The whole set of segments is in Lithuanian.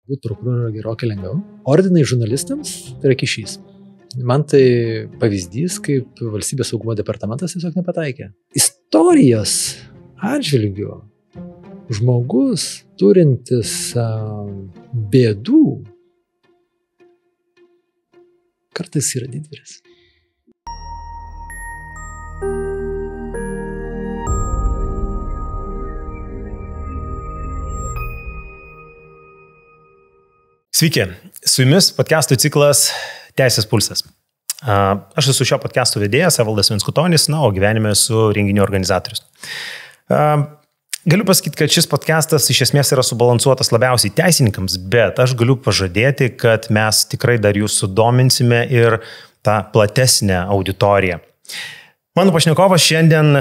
Būti prokuroru yra gerokai lengviau. Ordinai žurnalistams tai yra kyšys. Man tai pavyzdys, kaip valstybės saugumo departamentas tiesiog nepataikė. Istorijos atžvilgiu žmogus turintis bėdų kartais yra didvyris. Sveiki, su jumis podcastų ciklas Teisės pulsas. Aš esu šio podcastų vedėjas, Evaldas Vinskutonis, o gyvenime esu renginio organizatorius. Galiu pasakyti, kad šis podcastas iš esmės yra subalansuotas labiausiai teisininkams, bet aš galiu pažadėti, kad mes tikrai dar jūs sudominsime ir tą platesnę auditoriją. Mano pašnekovas šiandien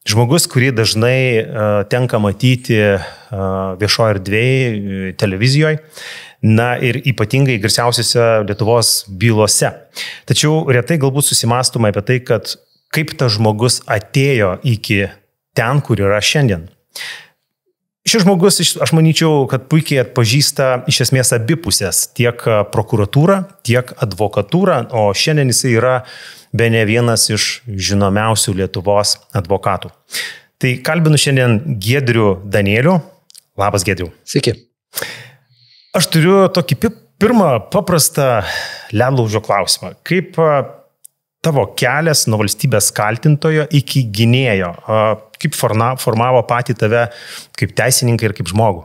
žmogus, kurį dažnai tenka matyti viešoje erdvėje, televizijoje, na ir ypatingai garsiausiose Lietuvos bylose. Tačiau retai galbūt susimąstome apie tai, kad kaip tas žmogus atėjo iki ten, kur yra šiandien. Šis žmogus, aš manyčiau, kad puikiai atpažįsta iš esmės abi pusės, tiek prokuratūrą, tiek advokatūrą, o šiandien jis yra bene vienas iš žinomiausių Lietuvos advokatų. Tai kalbinu šiandien Giedrių Danielių. Labas, Giedrių. Sveiki. Aš turiu tokį pirmą paprastą ledlaužio klausimą. Kaip tavo kelias nuo valstybės kaltintojo iki gynėjo? Kaip formavo patį tave kaip teisininką ir kaip žmogų?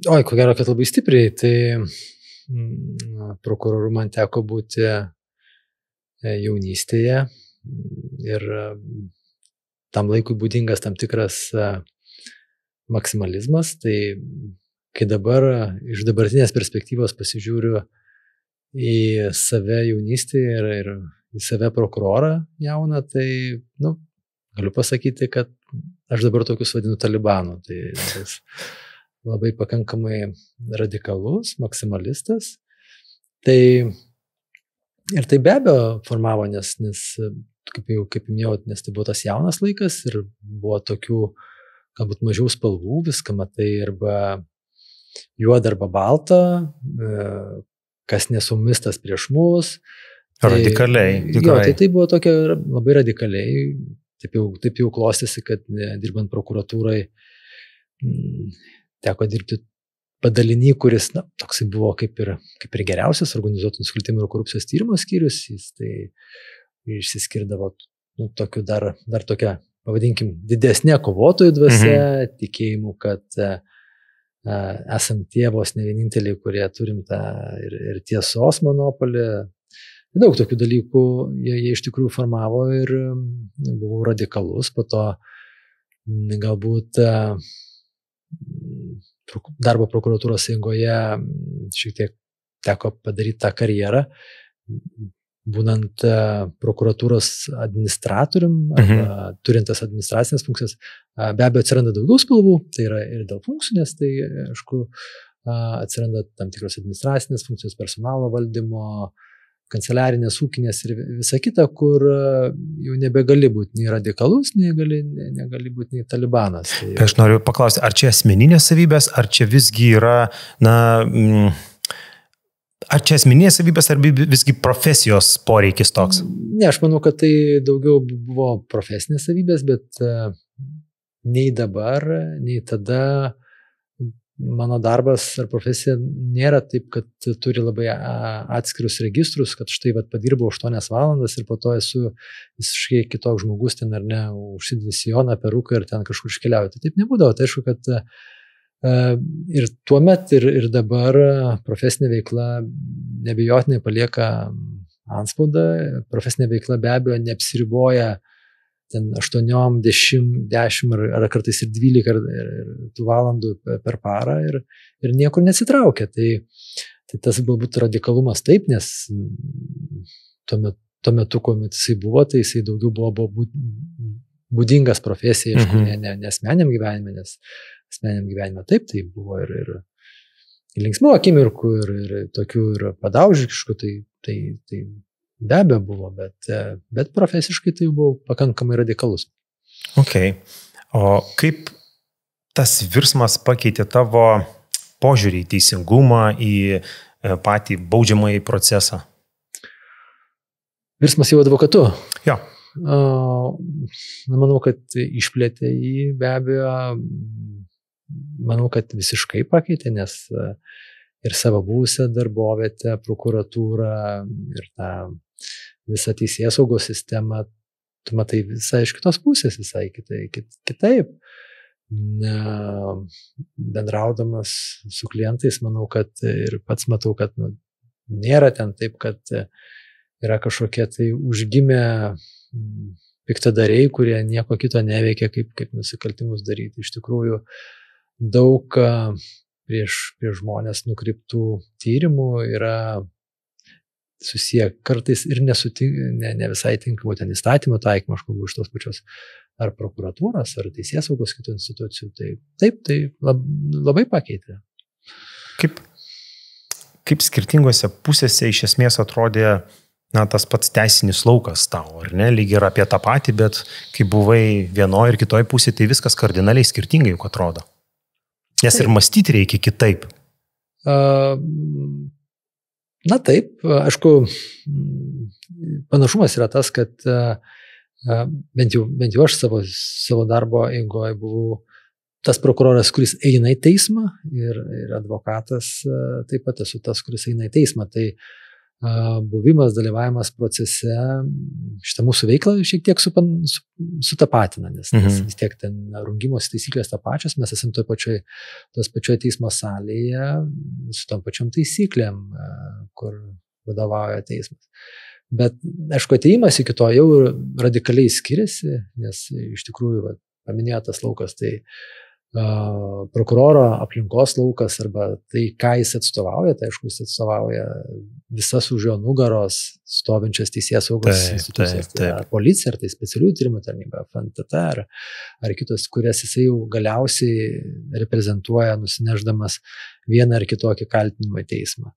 Ko gero, kad labai stipriai. Tai prokuroru man teko būti jaunystėje ir tam laikui būdingas tam tikras maksimalizmas. Tai kai dabar iš dabartinės perspektyvos pasižiūriu į save jaunystėje ir į save prokurorą jauną, tai galiu pasakyti, kad aš dabar tokius vadinu talibanu. Tai labai pakankamai radikalus, maksimalistas. Ir tai be abejo formavo, nes kaip minėjau, nes tai buvo tas jaunas laikas ir buvo tokių galbūt mažiau spalvų, viską matai arba juoda arba balta, kas nesumistas prieš mus. Radikaliai. Tai buvo tokia labai radikaliai. Taip jau klostėsi, kad dirbant prokuratūrai teko dirbti padalinį, kuris toksai buvo kaip ir geriausias organizuotų nusikaltimų ir korupcijos tyrimo skyrius. Jis tai išsiskirdavo tokiu dar tokia, pavadinkim, didesnė kovotojų dvasia, tikėjimu, kad esam tėvos ne vieninteliai, kurie turim tą ir tiesos monopolį. Daug tokių dalykų jie iš tikrųjų formavo ir buvau radikalus. Po to galbūt darbo prokuratūros eigoje šiek tiek teko padaryti tą karjerą, būnant prokuratūros administratorium, turintas administracinės funkcijas. Be abejo, atsiranda daugiau spalvų, tai yra ir dėl funkcijų, nes tai, aišku, atsiranda tam tikros administracinės funkcijos, personalo valdymo, kanceliarinės, ūkinės ir visa kita, kur jau nebegali būti nei radikalus, negali būti nei talibanas. Tai aš noriu paklausti, ar čia asmeninės savybės, ar čia visgi yra, ar čia asmeninės savybės, ar visgi profesijos poreikis toks? Ne, aš manau, kad tai daugiau buvo profesinės savybės, bet nei dabar, nei tada mano darbas ar profesija nėra taip, kad turi labai atskirus registrus, kad štai padirbau 8 valandas ir po to esu visiškai kitoks žmogus, ten ar ne, užsidedi sijoną, peruką ir ten kažkur iškeliauju. Tai taip nebūdavo. Tai aišku, kad ir tuomet ir dabar profesinė veikla neabejotinai palieka antspaudą. Profesinė veikla be abejo neapsiriboja ten 8, 10 ar kartais ir 12 valandų per parą ir niekur nesitraukia. Tai tas galbūt radikalumas taip, nes tuo metu, kuomet jisai buvo, tai jisai daugiau buvo būdingas profesijai, aišku, ne asmeniam gyvenime, nes asmeniam gyvenime taip, tai buvo ir linksmų akimirkų, ir tokių ir padaužiškų, tai be abejo buvo, bet profesiškai tai buvo pakankamai radikalus. Ok. O kaip tas virsmas pakeitė tavo požiūrį į teisingumą, į patį baudžiamąjį procesą? Virsmas jau advokatu. Jo. Manau, kad išplėtė jį be abejo, manau, kad visiškai pakeitė, nes ir savo buvusią darbovietę, prokuratūrą ir tą visą teisėsaugos sistemą, tu matai visai iš kitos pusės, visai kitaip. Bendraudamas su klientais, manau, kad ir pats matau, kad nėra ten taip, kad yra kažkokie tai užgimę piktadariai, kurie nieko kito neveikia, kaip nusikaltimus daryti. Iš tikrųjų, daug prieš žmonės nukreiptų tyrimų yra susiję kartais ir ne visai tinkamų ten įstatymų taikymų, aš kalbu iš tos pačios ar prokuratūros, ar teisėsaugos kitų institucijų. Tai labai pakeitė. Kaip skirtingose pusėse iš esmės atrodė tas pats teisinis laukas tau, ar ne? Lyg ir apie tą patį, bet kai buvai vienoje ir kitoje pusėje, tai viskas kardinaliai skirtingai juk atrodo. Nes ir mąstyti reikia kitaip. Na taip, aišku, panašumas yra tas, kad bent jau aš savo darbo eigoje buvau tas prokuroras, kuris eina į teismą ir advokatas taip pat esu tas, kuris eina į teismą. Tai buvimas, dalyvavimas procese šitą mūsų veiklą šiek tiek sutapatina, nes vis tiek ten rungimosi taisyklės tą pačios, mes esame tos pačioje teismo salėje su tom pačiom taisyklėm, kur vadovauja teismas. Bet, aišku, atėjimas iki to jau radikaliai skiriasi, nes iš tikrųjų, paminėjo tas laukas, tai prokuroro aplinkos laukas arba tai, ką jis atstovauja, tai aišku, jis atstovauja visas už jo nugaros stovinčias teisėsaugos institucijas, tai policija, ar tai specialiųjų tyrimų tarnyba, FNTT ar kitos, kurias jisai jau galiausiai reprezentuoja, nusineždamas vieną ar kitokį kaltinimą į teismą.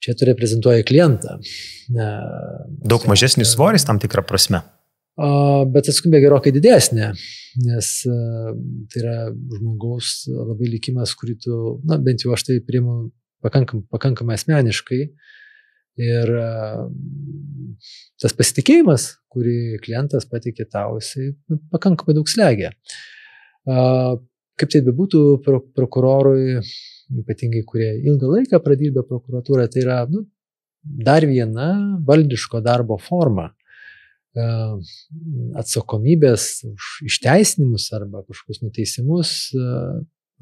Čia tu reprezentuoji klientą. Daug mažesnis svoris tam tikrą prasme. Bet atsakomybė gerokai didesnė, nes tai yra žmogaus labai likimas, kurį tu, bent jau aš tai priimu pakankamai asmeniškai. Ir tas pasitikėjimas, kurį klientas patikė tau, jisai pakankamai daug slegia. Kaip tai bebūtų prokurorui, ypatingai kurie ilgą laiką pradirbė prokuratūrą, tai yra dar viena valdiško darbo forma. Atsakomybės už išteisinimus arba kažkokius nuteisimus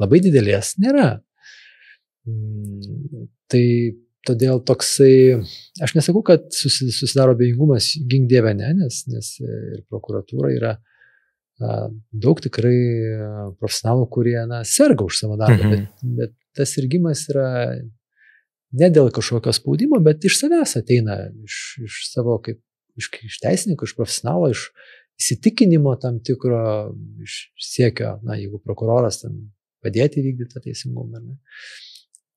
labai didelės nėra. Tai todėl toksai, aš nesakau, kad susidaro abejingumas, gink dieve, nes ir prokuratūra yra daug tikrai profesionalų, kurie serga už savo darbą, bet tas sirgimas yra ne dėl kažkokio spaudimo, bet iš savęs ateina, iš savo kaip iš teisininko, iš profesionalo, iš įsitikinimo tam tikro, iš siekio, jeigu prokuroras ten padėti vykdyti tą teisingumą.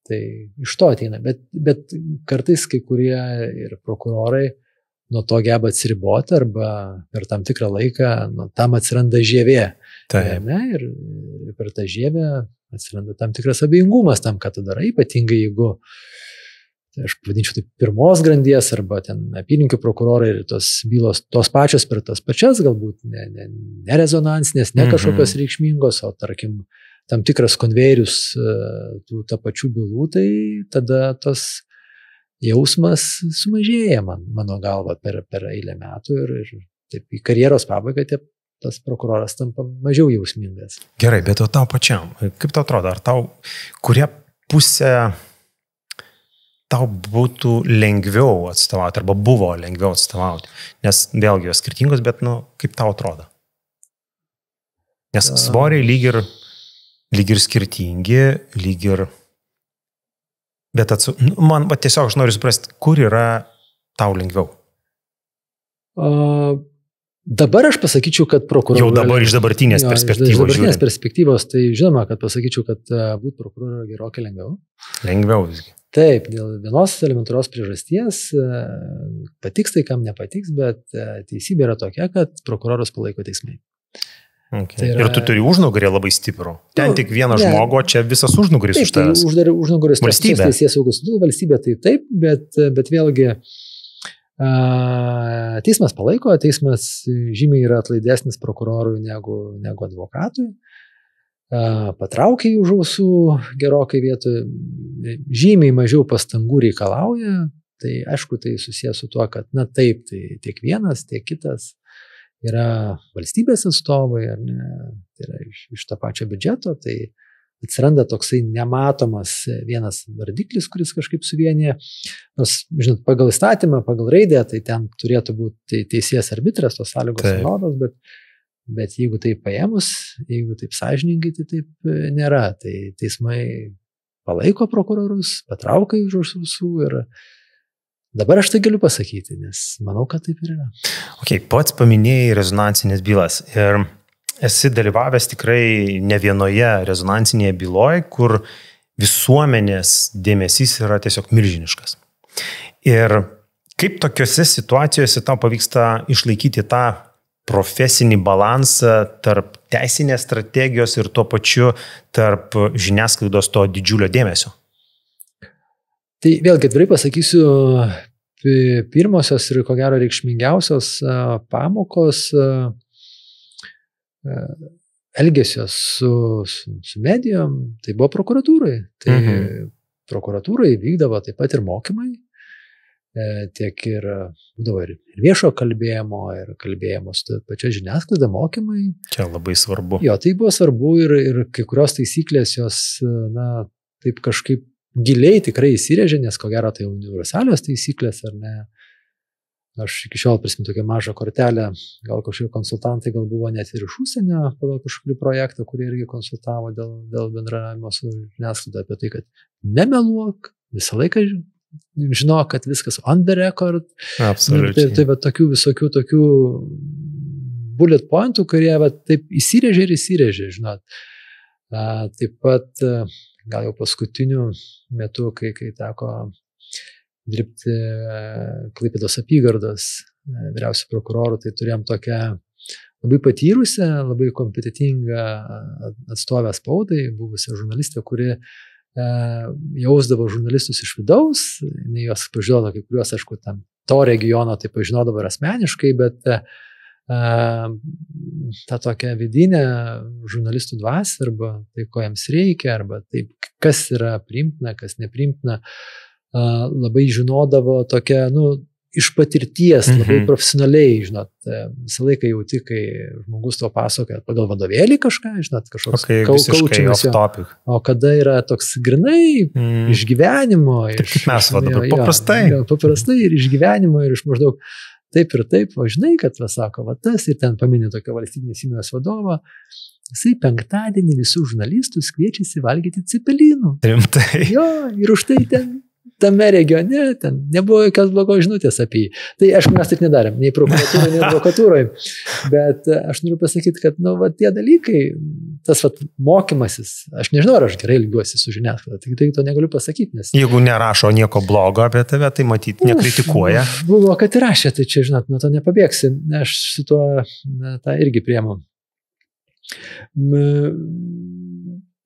Tai iš to ateina. Bet kartais kai kurie ir prokurorai nuo to geba atsiriboti arba per tam tikrą laiką tam atsiranda žievė. Ir per tą žievę atsiranda tam tikras abejingumas tam, ką tu darai, ypatingai jeigu aš pavadinčiau tai pirmos grandies arba ten apylinkių prokurorai ir tos bylos tos pačios per tas pačias, galbūt ne rezonansinės, ne kažkokios reikšmingos, o tarkim tam tikras konvejerius tų pačių bylų, tai tada tas jausmas sumažėja mano galva per eilę metų ir taip į karjeros pabaigą tas prokuroras tampa mažiau jausmingas. Gerai, bet o tau pačiam, kaip tau atrodo, ar tau kuria pusė tau būtų lengviau atstovauti, arba buvo lengviau atstovauti? Nes vėlgi jos skirtingos, bet kaip tau atrodo? Nes svoriai lyg ir skirtingi, bet man tiesiog aš noriu suprasti, kur yra tau lengviau? Dabar aš pasakyčiau, kad prokuroras... Jau dabar iš dabartinės perspektyvos. Iš dabartinės perspektyvos, tai žinoma, kad pasakyčiau, kad būti prokuroru gerokai lengviau. Lengviau visgi. Taip, dėl vienos elementarios priežasties, patiks tai, kam nepatiks, bet teisybė yra tokia, kad prokurorus palaiko teismai. Okay. Tai yra... Ir tu turi užnugarį labai stiprų. Ten tik vieną žmogų, čia visas užnugaris už tavęs. Užnugaris valstybė. Teisės saugos. Valstybė tai taip, bet vėlgi teismas palaiko, teismas žymiai yra atlaidesnis prokurorui negu advokatui. Patraukia jų už ausų gerokai vietoje, žymiai mažiau pastangų reikalauja. Tai aišku, tai susijęs su tuo, kad na taip, tai tiek vienas, tiek kitas yra valstybės atstovai, ar ne, tai yra iš to pačio biudžeto, tai atsiranda toksai nematomas vienas vardiklis, kuris kažkaip suvienyje, nors, žinot, pagal įstatymą, pagal raidę, tai ten turėtų būti teisėjas arbitras, tos sąlygos vienodos, bet jeigu taip paėmus, jeigu taip sąžiningai, tai taip nėra, tai teismai palaiko prokurorus, patraukia už ausų ir dabar aš tai galiu pasakyti, nes manau, kad taip ir yra. Okay, pats paminėjai rezonansinės bylas ir esi dalyvavęs tikrai ne vienoje rezonansinėje byloje, kur visuomenės dėmesys yra tiesiog milžiniškas. Ir kaip tokiose situacijose tau pavyksta išlaikyti tą profesinį balansą tarp teisinės strategijos ir tuo pačiu tarp žiniasklaidos to didžiulio dėmesio? Tai vėlgi atvirai pasakysiu, pirmosios ir ko gero reikšmingiausios pamokos elgesios su medijom, tai buvo prokuratūrai. Tai prokuratūrai vykdavo taip pat ir mokymai, tiek ir būdavo ir viešo kalbėjimo, ir kalbėjimo su pačia žiniasklaida mokymai. Čia labai svarbu. Jo, tai buvo svarbu ir kai kurios taisyklės jos, na, taip kažkaip giliai tikrai įsirėžė, nes ko gero tai universalios taisyklės, ar ne. Aš iki šiol prisimenu tokią mažą kortelę, gal kažkokie konsultantai gal buvo net ir iš užsienio pagal kažkokį projektą, kurie irgi konsultavo dėl bendravimo su žiniasklaida apie tai, kad nemeluok, visą laiką žinok, kad viskas on the record. Absoliučiai. Tai tokių visokių tokių bullet pointų, kurie taip įsirėžė, žinot. Taip pat gal jau paskutiniu metu, kai teko dirbti Klaipėdos apygardos vyriausių prokurorų, tai turėjom tokią labai patyrusią, labai kompetitingą atstovę spaudai, buvusią žurnalistę, kuri jausdavo žurnalistus iš vidaus, jinai juos pažinodavo, kai kuriuos, aišku, tam to regiono tai pažinodavo ir asmeniškai, bet tą tokią vidinę žurnalistų dvasią, arba tai, ko jiems reikia, arba taip, kas yra priimtina, kas nepriimtina, labai žinodavo tokia, iš patirties, labai profesionaliai, žinot, visą laiką jauti, kai žmogus to pasakoja pagal vadovėlį kažką, žinot, kažkoks kaučiamas jo, o kada yra toks grinai iš gyvenimo, kaip mes vadovai, paprastai ir iš gyvenimo, ir iš maždaug taip ir taip, o žinai, kad sako, tas ir ten paminė tokio valstybinės įmonės vadovą, jisai penktadienį visus žurnalistus kviečiasi valgyti cepelinų. Rimtai. Jo, ir už tai tame regione ten nebuvo jokios blogos žinutės apie jį. Tai aišku, mes taip nedarėm, nei prokuratūroje, nei advokatūroje, bet aš noriu pasakyti, kad tie dalykai, tas mokymasis, aš nežinau, ar aš gerai elgiuosi su žiniasklaida, tai to negaliu pasakyti. Nes... Jeigu nerašo nieko blogo apie tave, tai matyti, nekritikuoja. Buvo, kad ir rašė, tai čia, žinot, nuo to nepabėgsi. Aš su tuo tą irgi priemu.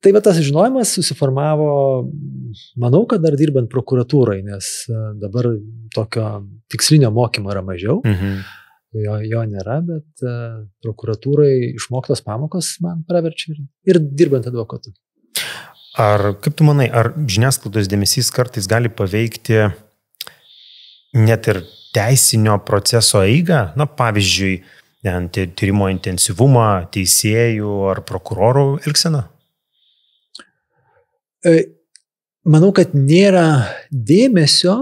Tai tas žinojimas susiformavo, manau, kad dar dirbant prokuratūrai, nes dabar tokio tikslinio mokymo yra mažiau, jo nėra, bet prokuratūrai išmoktos pamokos man praverčia ir dirbant advokatu. Ar, kaip tu manai, ar žiniasklaidos dėmesys kartais gali paveikti net ir teisinio proceso eigą, pavyzdžiui, tyrimo intensyvumą, teisėjų ar prokurorų elgseną? Manau, kad nėra dėmesio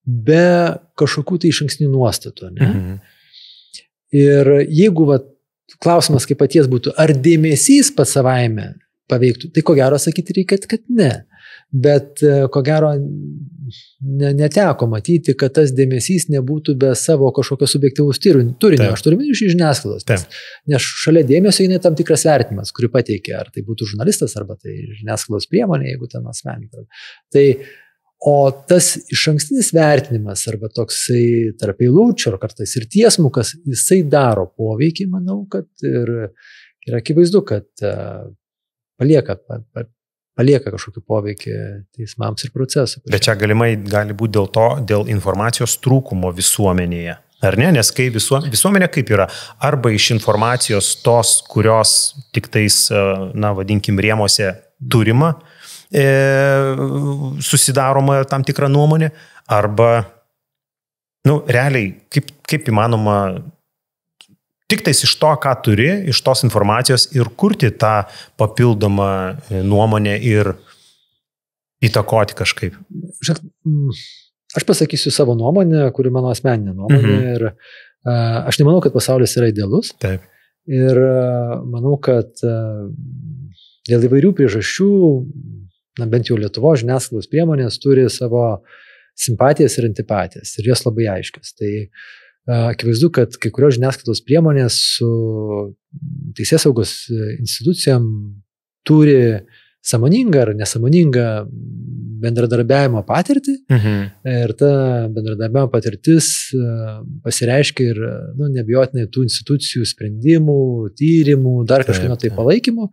be kažkokių tai išankstinių nuostatų. Ne? Ir jeigu klausimas kaip paties būtų, ar dėmesys pats savaime paveiktų, tai ko gero sakyti reikia, kad ne. Bet ko gero neteko matyti, kad tas dėmesys nebūtų be savo kažkokio subjektyvaus turinio. Aš turiu iš žiniasklaidos. Nes šalia dėmesio eina tam tikras vertinimas, kurį pateikia, ar tai būtų žurnalistas, arba tai žiniasklaidos priemonė, jeigu ten asmeniškai. Tai, o tas išankstinis vertinimas, arba toksai tarp eilučių, ar kartais ir tiesmukas, jisai daro poveikį, manau, kad ir Ir akivaizdu, kad palieka kažkokį poveikį teismams ir procesui. Bet čia gali būti dėl informacijos trūkumo visuomenėje. Ar ne? Nes kai visuomenė kaip yra, arba iš informacijos tos, kurios tik tais, vadinkim, rėmose turima, susidaroma tam tikrą nuomonę, arba, realiai, kaip įmanoma, tik tais iš to, ką turi, iš tos informacijos ir kurti tą papildomą nuomonę ir įtakoti kažkaip. Aš pasakysiu savo nuomonę, kuri mano asmeninė nuomonė, ir aš nemanau, kad pasaulis yra idealus. Taip. Ir manau, kad dėl įvairių priežasčių, bent jau Lietuvos žiniasklaidos priemonės turi savo simpatijas ir antipatijas, ir jos labai aiškios. Tai akivaizdu, kad kai kurios žiniasklaidos priemonės su teisėsaugos institucijom turi sąmoningą ar nesąmoningą bendradarbiavimo patirtį, ir ta bendradarbiavimo patirtis pasireiškia ir neabejotinai tų institucijų sprendimų, tyrimų, dar kažkieno tai palaikymų.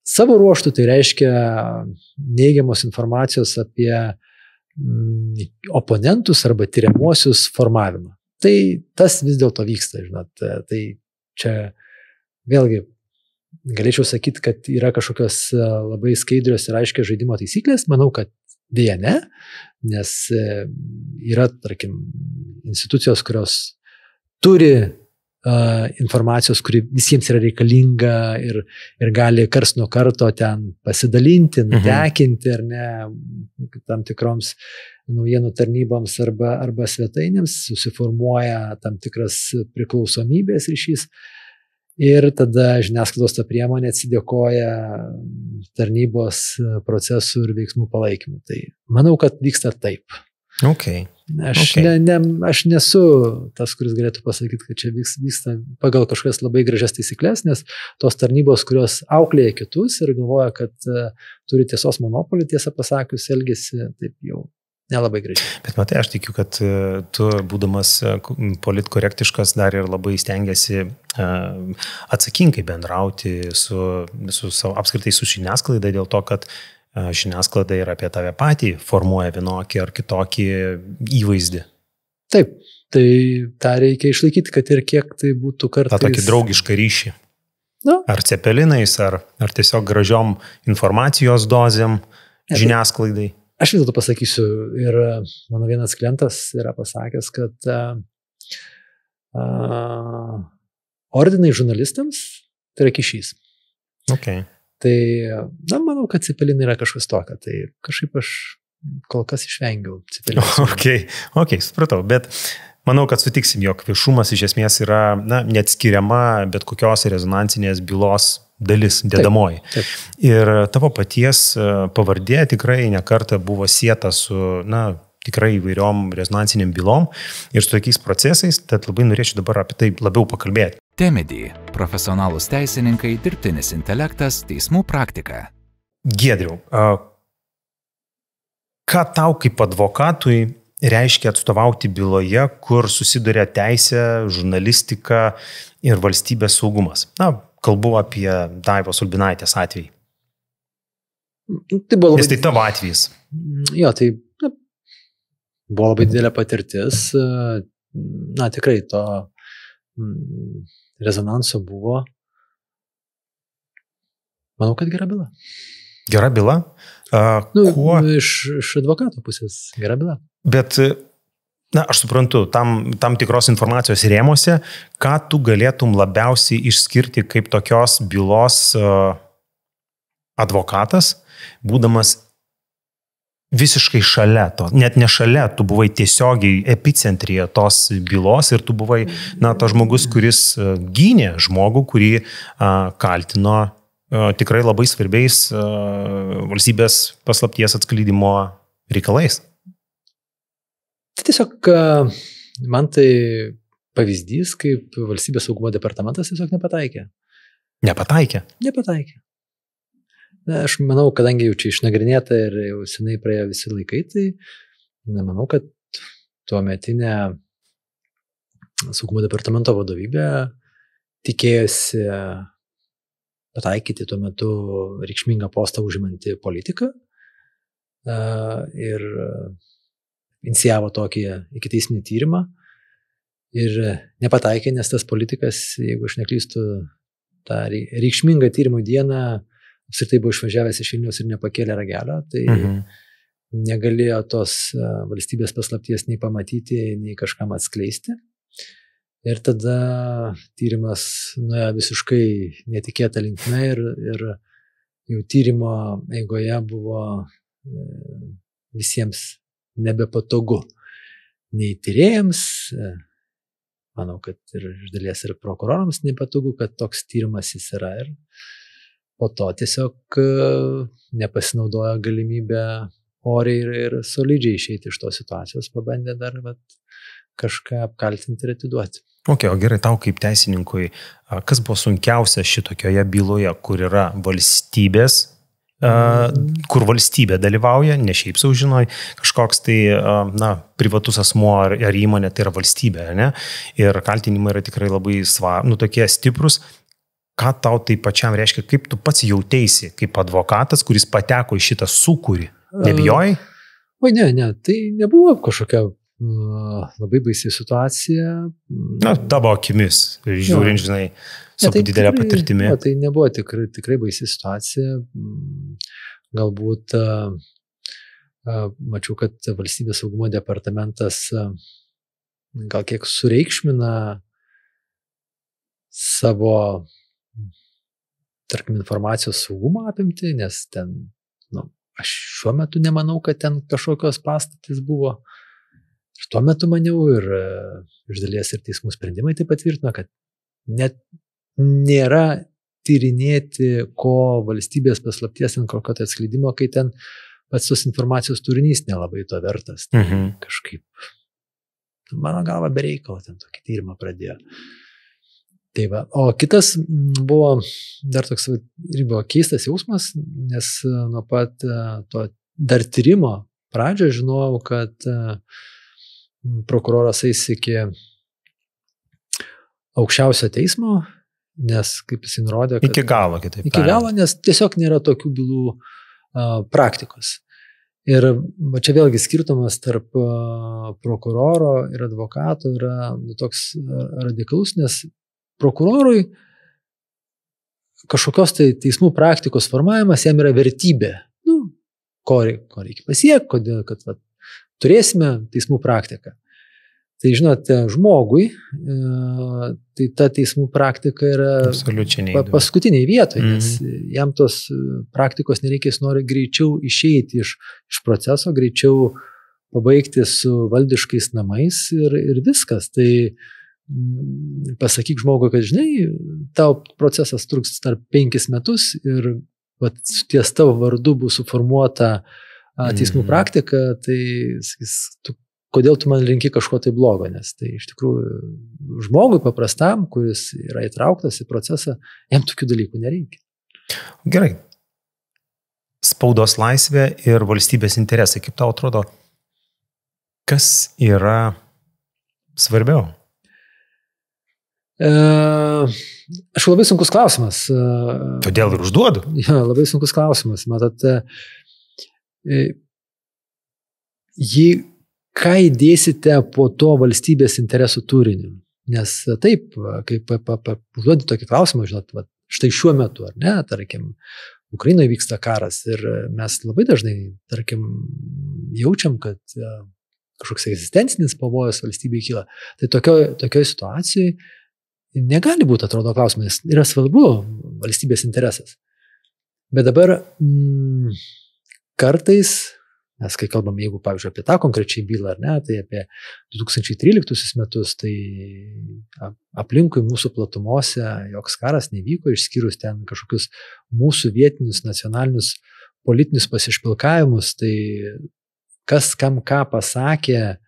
Savo ruoštų tai reiškia neigiamos informacijos apie oponentus arba tyriamuosius formavimą. Tai tas vis dėlto vyksta, žinot. Tai čia vėlgi galėčiau sakyti, kad yra kažkokios labai skaidrios ir aiškios žaidimo taisyklės. Manau, kad dėja ne, nes yra, tarkim, institucijos, kurios turi informacijos, kuri visiems yra reikalinga ir gali kars nuo karto ten pasidalinti, nutekinti ar ne, tam tikroms naujienų tarnyboms arba svetainėms, susiformuoja tam tikras priklausomybės ryšys. Ir tada žiniasklaidos ta priemonė atsidėkoja tarnybos procesų ir veiksmų palaikymų. Tai manau, kad vyksta taip. Okay. Aš nesu tas, kuris galėtų pasakyti, kad čia vyksta pagal kažkokias labai gražias taisyklės, nes tos tarnybos, kurios auklėja kitus ir galvoja, kad turi tiesos monopolį, tiesą pasakius, elgesi taip jau nelabai gražiai. Bet matai, aš tikiu, kad tu, būdamas politkorektiškas, dar ir labai stengiasi atsakingai bendrauti apskritai su žiniasklaida, dėl to, kad žiniasklaida ir apie tave patį formuoja vienokį ar kitokį įvaizdį. Taip, tai tą reikia išlaikyti, kad ir kiek tai būtų kartais. Ta tokį draugišką ryšį. Ar cepelinais, ar tiesiog gražiom informacijos dozėm žiniasklaidai. Aš vis dėlto pasakysiu, ir mano vienas klientas yra pasakęs, kad ordinai žurnalistams tai yra kišys. Okay. Tai, manau, kad cepelinai yra kažkas tokio, tai kažkaip aš kol kas išvengiau cepelinų. Okay, supratau, bet manau, kad sutiksim, jog viešumas iš esmės yra neatskiriama bet kokios rezonansinės bylos dalis, dedamoji. Taip. Ir tavo paties pavardė tikrai nekartą buvo sieta su, tikrai įvairiom rezonansiniam bylom ir su tokiais procesais, tad labai norėčiau dabar apie tai labiau pakalbėti. Temedy – profesionalūs teisininkai, dirbtinis intelektas, teismų praktika. Giedriau, ką tau kaip advokatui reiškia atstovauti byloje, kur susiduria teisė, žurnalistika ir valstybės saugumas? Kalbu apie Daivos Ulbinaitės atvejį. Nes tai tavo atvejis. Jo, tai buvo labai didelė patirtis. Tikrai to rezonanso buvo. Manau, kad gera byla. Gera byla? Kuo? Iš advokato pusės gera byla. Bet, aš suprantu, tam tikros informacijos rėmose, ką tu galėtum labiausiai išskirti kaip tokios bylos advokatas, būdamas visiškai šalia to, net ne šalia, tu buvai tiesiogiai epicentrija tos bylos ir tu buvai, tas žmogus, kuris gynė žmogų, kurį kaltino tikrai labai svarbiais valstybės paslapties atskleidimo reikalais. Tai tiesiog man tai pavyzdys, kaip valstybės saugumo departamentas tiesiog nepataikė. Nepataikė? Nepataikė. Aš manau, kadangi jau čia išnagrinėta ir jau senai praėjo visi laikai, tai nemanau, kad tuometinė saugumo departamento vadovybė tikėjosi pataikyti tuo metu reikšmingą postą užimantį politiką ir inicijavo tokį ikiteisminį tyrimą ir nepataikė, nes tas politikas, jeigu aš neklystu, tą reikšmingą tyrimo dieną apskritai buvo išvažiavęs iš Vilniaus ir nepakėlė ragelio, tai negalėjo tos valstybės paslapties nei pamatyti, nei kažkam atskleisti. Ir tada tyrimas nuėjo visiškai netikėta linkme ir jau tyrimo eigoje buvo visiems nebepatogu. Nei tyrėjams, manau, kad ir iš dalies ir prokurorams nepatogu, kad toks tyrimas jis yra. Ir po to tiesiog nepasinaudojo galimybę oriai ir solidžiai išeiti iš tos situacijos, pabandė dar kažką apkaltinti ir atiduoti. Okay, o gerai, tau kaip teisininkui, kas buvo sunkiausia šitokioje byloje, kur yra valstybės, kur valstybė dalyvauja, ne šiaip sau žinoj, kažkoks tai privatus asmuo ar įmonė, tai yra valstybė, ne? Ir kaltinimai yra tikrai labai tokie stiprus. Ką tau tai pačiam reiškia, kaip tu pats jauteisi kaip advokatas, kuris pateko į šitą sūkurį? Nebijojai? Oi, ne, tai nebuvo kažkokia labai baisi situacija. Tavo akimis, žiūrint, žinai, su didelė patirtimi. Tai nebuvo tikrai baisi situacija. Galbūt mačiau, kad valstybės saugumo departamentas gal kiek sureikšmina savo, tarkim, informacijos saugumo apimti, nes ten, aš šiuo metu nemanau, kad ten kažkokios pastatys buvo. Ir tuo metu maniau ir iš dalies ir teismų sprendimai tai patvirtino, kad net nėra tyrinėti, ko valstybės paslapties ant kokio tai atskleidimo, kai ten pats tos informacijos turinys nelabai to vertas. Tai kažkaip, mano galva, be reikalo ten tokį tyrimą pradėjo. Tai va. O kitas buvo dar toks ir buvo keistas jausmas, nes nuo pat to dar tyrimo pradžio žinojau, kad prokuroras eis iki aukščiausio teismo, nes, kaip jis nurodė, iki galo, kitaip. Iki galo, nes tiesiog nėra tokių bylų praktikos. Ir čia vėlgi skirtumas tarp prokuroro ir advokato yra toks radikalus, nes prokurorui kažkokios tai teismų praktikos formavimas jam yra vertybė. Ko reikia pasiekti, kodėl, kad turėsime teismų praktiką. Tai žinote, žmogui, tai ta teismų praktika yra paskutiniai vietoje, nes jam tos praktikos nereikia, jis nori greičiau išeiti iš proceso, greičiau pabaigti su valdiškais namais ir viskas. Tai pasakyk žmogui, kad žinai, tau procesas truks tarp 5 metus ir ties tavo vardu bus suformuota teismų praktika, tai kodėl tu man linki kažko tai blogo, nes tai iš tikrųjų žmogui paprastam, kuris yra įtrauktas į procesą, jam tokių dalykų nereikia. Gerai. Spaudos laisvė ir valstybės interesai. Kaip tau atrodo, kas yra svarbiau? Aš labai sunkus klausimas. Todėl ir užduodu. Ja, labai sunkus klausimas. Matot, ką įdėsite po to valstybės interesų turiniu? Nes taip, kaip užduodi tokį klausimą, žinot, štai šiuo metu, ar ne, tarkim, Ukrainoje vyksta karas ir mes labai dažnai, tarkim, jaučiam, kad kažkoks egzistencinis pavojus valstybei kyla. Tai tokioje situacijoje negali būti, atrodo, klausimas, yra svarbu valstybės interesas. Bet dabar kartais, nes kai kalbam, jeigu, pavyzdžiui, apie tą konkrečiai bylą, ar ne, tai apie 2013 metus, tai aplinkui mūsų platumose joks karas nevyko, išskyrus ten kažkokius mūsų vietinius, nacionalinius politinius pasišpilkavimus, tai kas kam ką pasakė,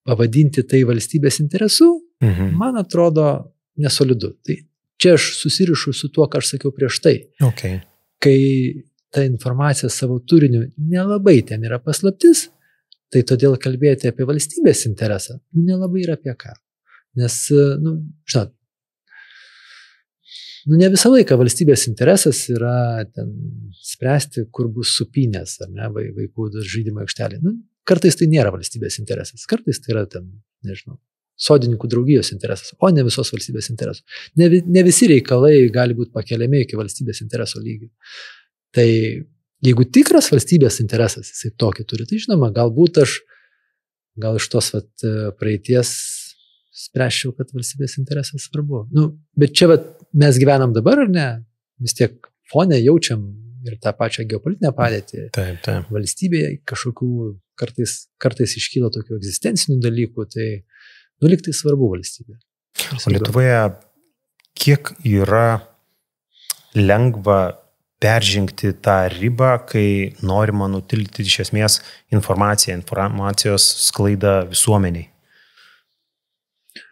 pavadinti tai valstybės interesu, man atrodo nesolidu. Tai čia aš susirišu su tuo, ką aš sakiau prieš tai. Okay. Kai ta informacija savo turiniu nelabai ten yra paslaptis, tai todėl kalbėti apie valstybės interesą nelabai yra apie ką. Nes, žinot, ne visą laiką valstybės interesas yra ten spręsti, kur bus supynės, ar ne, vaikų žaidimo aikštelė. Kartais tai nėra valstybės interesas, kartais tai yra ten, nežinau, sodininkų draugijos interesas, o ne visos valstybės interesų. Ne visi reikalai gali būti pakeliami iki valstybės intereso lygio. Tai jeigu tikras valstybės interesas, jisai tokį turi, tai žinoma, galbūt aš gal iš tos praeities spręsčiau, kad valstybės interesas svarbu. Bet čia mes gyvenam dabar, ar ne? Vis tiek fone jaučiam ir tą pačią geopolitinę padėtį. Taip. Valstybėje kažkokių kartais iškyla tokių egzistencinių dalykų, tai lyg tai svarbu valstybė. O Lietuvoje kiek yra lengva peržengti tą ribą, kai norima nutilti iš esmės informacijos sklaidą visuomeniai?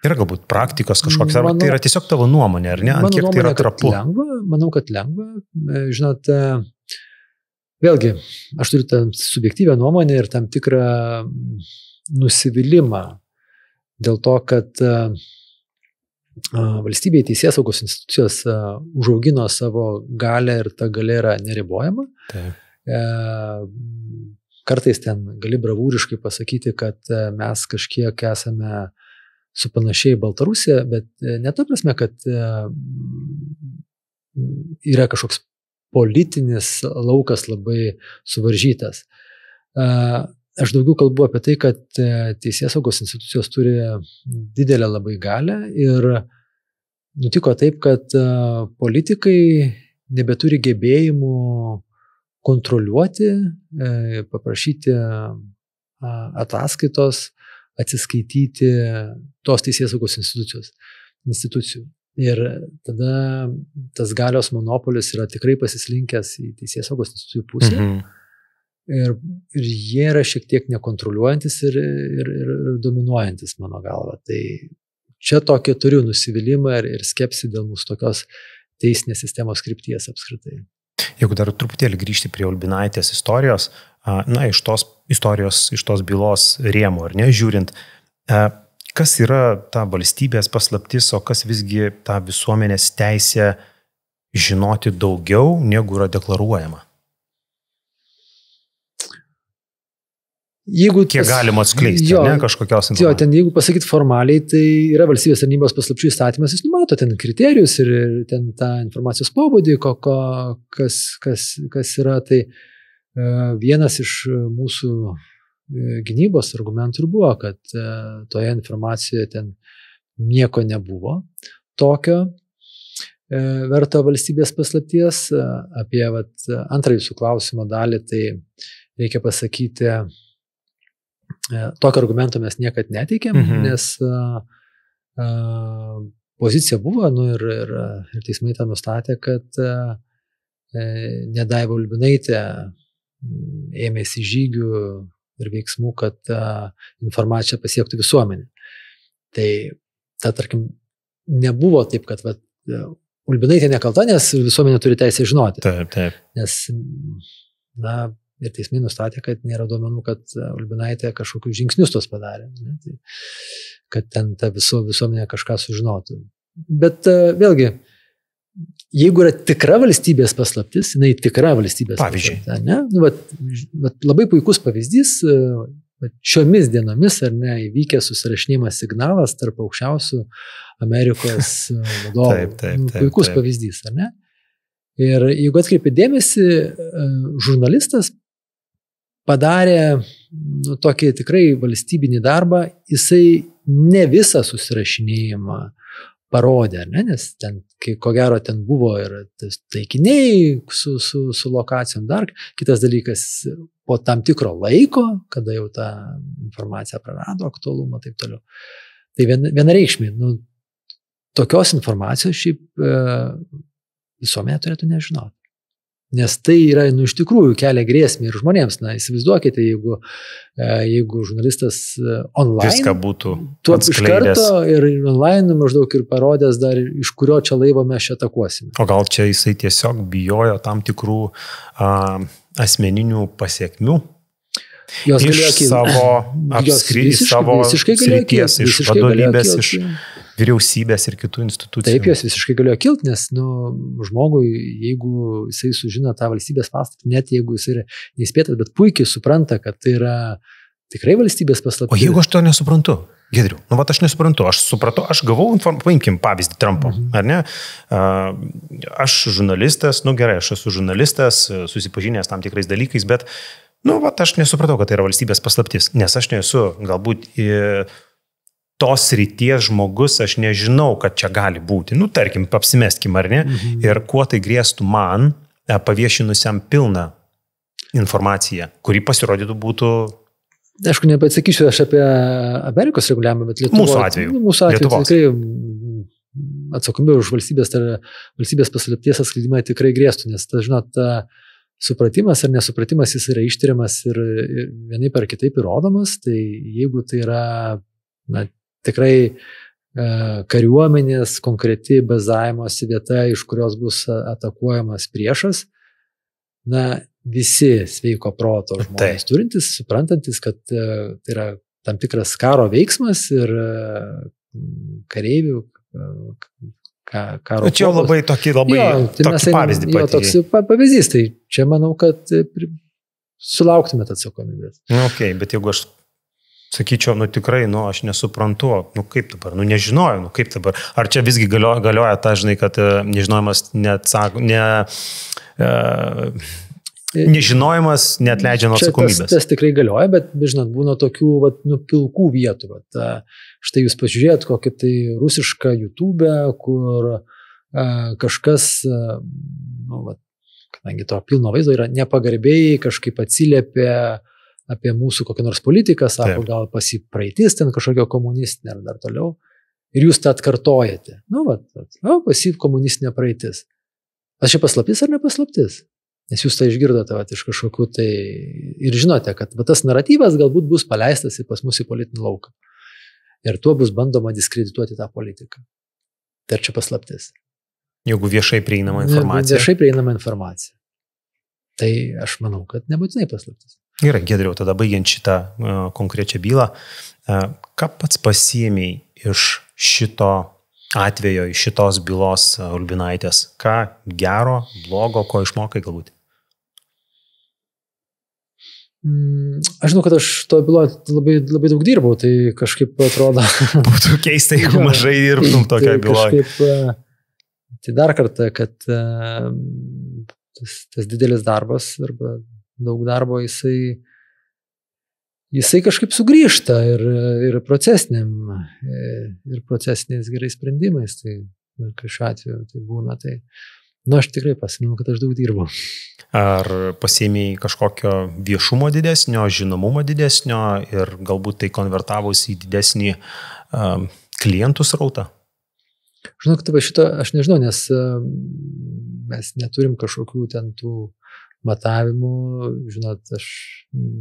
Yra galbūt praktikos kažkoks, ar tai yra tiesiog tavo nuomonė, ar ne? Ant kiek tai yra trapu? Manau, kad lengva. Žinot, vėlgi, aš turiu tą subjektyvę nuomonę ir tam tikrą nusivylimą dėl to, kad valstybėje teisėsaugos institucijos užaugino savo galę ir ta galia yra neribojama. Kartais ten gali bravūriškai pasakyti, kad mes kažkiek esame supanašiai Baltarusija, bet ne ta prasme, kad yra kažkoks politinis laukas labai suvaržytas. Aš daugiau kalbu apie tai, kad teisėsaugos institucijos turi didelę labai galę ir nutiko taip, kad politikai nebeturi gebėjimų kontroliuoti, paprašyti ataskaitos, atsiskaityti tos teisėsaugos institucijų. Ir tada tas galios monopolis yra tikrai pasislinkęs į teisėsaugos institucijų pusę. Ir jie yra šiek tiek nekontroliuojantis ir dominuojantis mano galva. Tai čia tokį turiu nusivylimą ir skepsį dėl mūsų tokios teisinės sistemos krypties apskritai. Jeigu dar truputėlį grįžti prie Ulbinaitės istorijos, iš tos istorijos, iš tos bylos rėmų, ar ne, žiūrint, kas yra ta valstybės paslaptis, o kas visgi ta visuomenės teisė žinoti daugiau, negu yra deklaruojama? Kiek galima atskleisti, ne, kažkokios informacijos? Ten jeigu pasakyti formaliai, tai yra valstybės tarnybos paslapčių įstatymas, jis numato ten kriterijus ir ten tą informacijos pobūdį, kas yra. Tai vienas iš mūsų gynybos argumentų ir buvo, kad toje informacijoje ten nieko nebuvo tokio verto valstybės paslapties. Apie antrą jūsų klausimo dalį, tai reikia pasakyti, tokio argumento mes niekad neteikėm, nes pozicija buvo, ir teismai tą nustatė, kad Daiva Ulbinaitė ėmėsi žygių ir veiksmų, kad informacija pasiektų visuomenį. Tai, tarkim, nebuvo taip, kad Ulbinaitė nekalta, nes visuomenė turi teisę žinoti. Taip. Nes, ir teismai nustatė, kad nėra duomenų, kad Ulbinaitė kažkokius žingsnius tos padarė. Ne? Tai, kad ten ta visuomenė kažką sužinotų. Bet vėlgi, jeigu yra tikra valstybės paslaptis, jinai tikra valstybės paslaptis. Pavyzdžiui. Labai puikus pavyzdys, šiomis dienomis, ar ne, įvykęs susirašinimas signalas tarp aukščiausių Amerikos vadovų. Taip. Puikus pavyzdys, ar ne? Ir jeigu atkreipi dėmesį, žurnalistas padarė tokį tikrai valstybinį darbą, jisai ne visą susirašinėjimą parodė, ne? Nes ten, ko gero, ten buvo ir taikiniai su lokacijom dar. Kitas dalykas, po tam tikro laiko, kada jau ta informacija prarado aktualumą, taip toliau. Tai vienareikšmiai, tokios informacijos šiaip visuomenė turėtų nežinoti. Nes tai yra, iš tikrųjų, kelia grėsmę ir žmonėms. Įsivaizduokite, jeigu žurnalistas online viską būtų iš karto ir online maždaug ir parodęs dar, iš kurio čia laivo mes čia atakuosime. O gal čia jisai tiesiog bijojo tam tikrų asmeninių pasiekmių? Iš savo srities, iš vadovybės, vyriausybės ir kitų institucijų. Taip, jos visiškai galėjo kilti, nes žmogui, jeigu jisai sužino tą valstybės paslaptį, net jeigu jis yra neįspėtas, bet puikiai supranta, kad tai yra tikrai valstybės paslaptis. O jeigu aš to nesuprantu? Giedriu, aš nesuprantu, aš gavau paimkim pavyzdį Trumpo, ar ne? Aš žurnalistas, gerai, aš esu žurnalistas, susipažinęs tam tikrais dalykais, bet, aš nesupratau, kad tai yra valstybės paslaptis, nes aš nesu galbūt tos ryties žmogus, aš nežinau, kad čia gali būti. Tarkim, apsimeskim, ar ne? Ir kuo tai grėstų man, paviešinusiam pilną informaciją, kuri pasirodytų būtų... Aišku, nepasakysiu aš apie Amerikos reguliavimą, bet Lietuvos... Mūsų atveju tikrai atsakomybė už valstybės paslapties atskleidimą tikrai grėstų, nes, supratimas ar nesupratimas jis yra ištiriamas ir vienaip ar kitaip įrodomas, tai jeigu tai yra tikrai kariuomenės konkreti bazavimosi vieta, iš kurios bus atakuojamas priešas, visi sveiko proto žmonės turintis, suprantantis, kad tai yra tam tikras karo veiksmas ir kareivių karo. Čia labai tokį pavyzdį patyrė. Toks pavyzdys, tai čia manau, kad sulauktumėt atsakomybės. Bet jeigu aš sakyčiau, tikrai, aš nesuprantu, kaip dabar, nežinojau, kaip dabar. Ar čia visgi galioja ta, kad nežinojimas nežinojimas neatleidžia nuo atsakomybės? Tas tikrai galioja, bet, žinot, būna tokių pilkų vietų. Štai jūs pažiūrėjot kokį tai rusišką YouTube, kur kažkas, kadangi to pilno vaizdo yra, nepagarbiai kažkaip atsiliepia apie mūsų kokią nors politiką, sako, gal pasipraeitis ten kažkokio komunistinė ar dar toliau, ir jūs tą atkartojate. Komunistinė praeitis. Ar čia paslaptis ar nepaslaptis? Nes jūs tai išgirdote iš kažkokių tai ir žinote, kad tas naratyvas galbūt bus paleistas pas mus į politinį lauką. Ir tuo bus bandoma diskredituoti tą politiką. Tai čia paslaptis. Jeigu viešai prieinama informacija. Viešai prieinama informacija. Tai aš manau, kad nebūtinai paslaptis. Gerai, Giedriau, tada baigiant šitą konkrečią bylą, ką pats pasiėmei iš šito atvejo, iš šitos bylos Ulbinaitės? Ką gero, blogo, ko išmokai galbūt? Aš žinau, kad aš to byloje labai daug dirbau, tai kažkaip atrodo... Būtų keista, jeigu mažai dirbtum tokią byloje. Tai dar kartą, kad tas didelis darbas arba daug darbo, jisai kažkaip sugrįžta ir procesiniais gerais sprendimais. Tai šiuo atveju tai būna. Tai, aš tikrai pasimenu, kad aš daug dirbau. Ar pasiėmėjai kažkokio viešumo didesnio, žinomumo didesnio ir galbūt tai konvertavosi į didesnį klientų srautą? Žinau, kad šito aš nežinau, nes mes neturim kažkokių ten tų matavimų, žinot, aš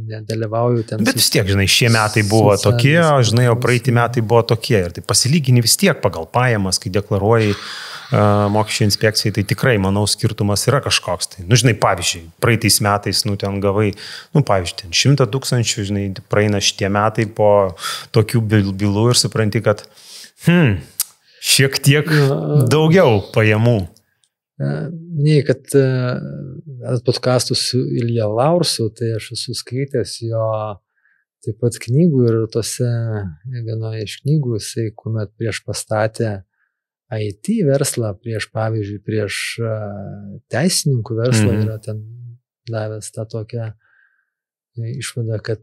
nedalyvauju ten. Bet vis tiek, žinai, šie metai buvo tokie, žinai, o praeiti metai buvo tokie. Ir tai pasilygini vis tiek pagal pajamas, kai deklaruoji mokesčių inspekcijai, tai tikrai, manau, skirtumas yra kažkoks. Tai, žinai, pavyzdžiui, praeitais metais, ten gavai, pavyzdžiui, 100 000, žinai, praeina šitie metai po tokių bylų ir supranti, kad šiek tiek daugiau pajamų. Minėjai, kad podcastų su Ilja Laursu, tai aš esu skaitęs jo taip pat knygų ir tose vienoje iš knygų jisai, kuomet prieš pastatė IT verslą, pavyzdžiui, prieš teisininkų verslą, yra ten davęs tą tokią išvadą, kad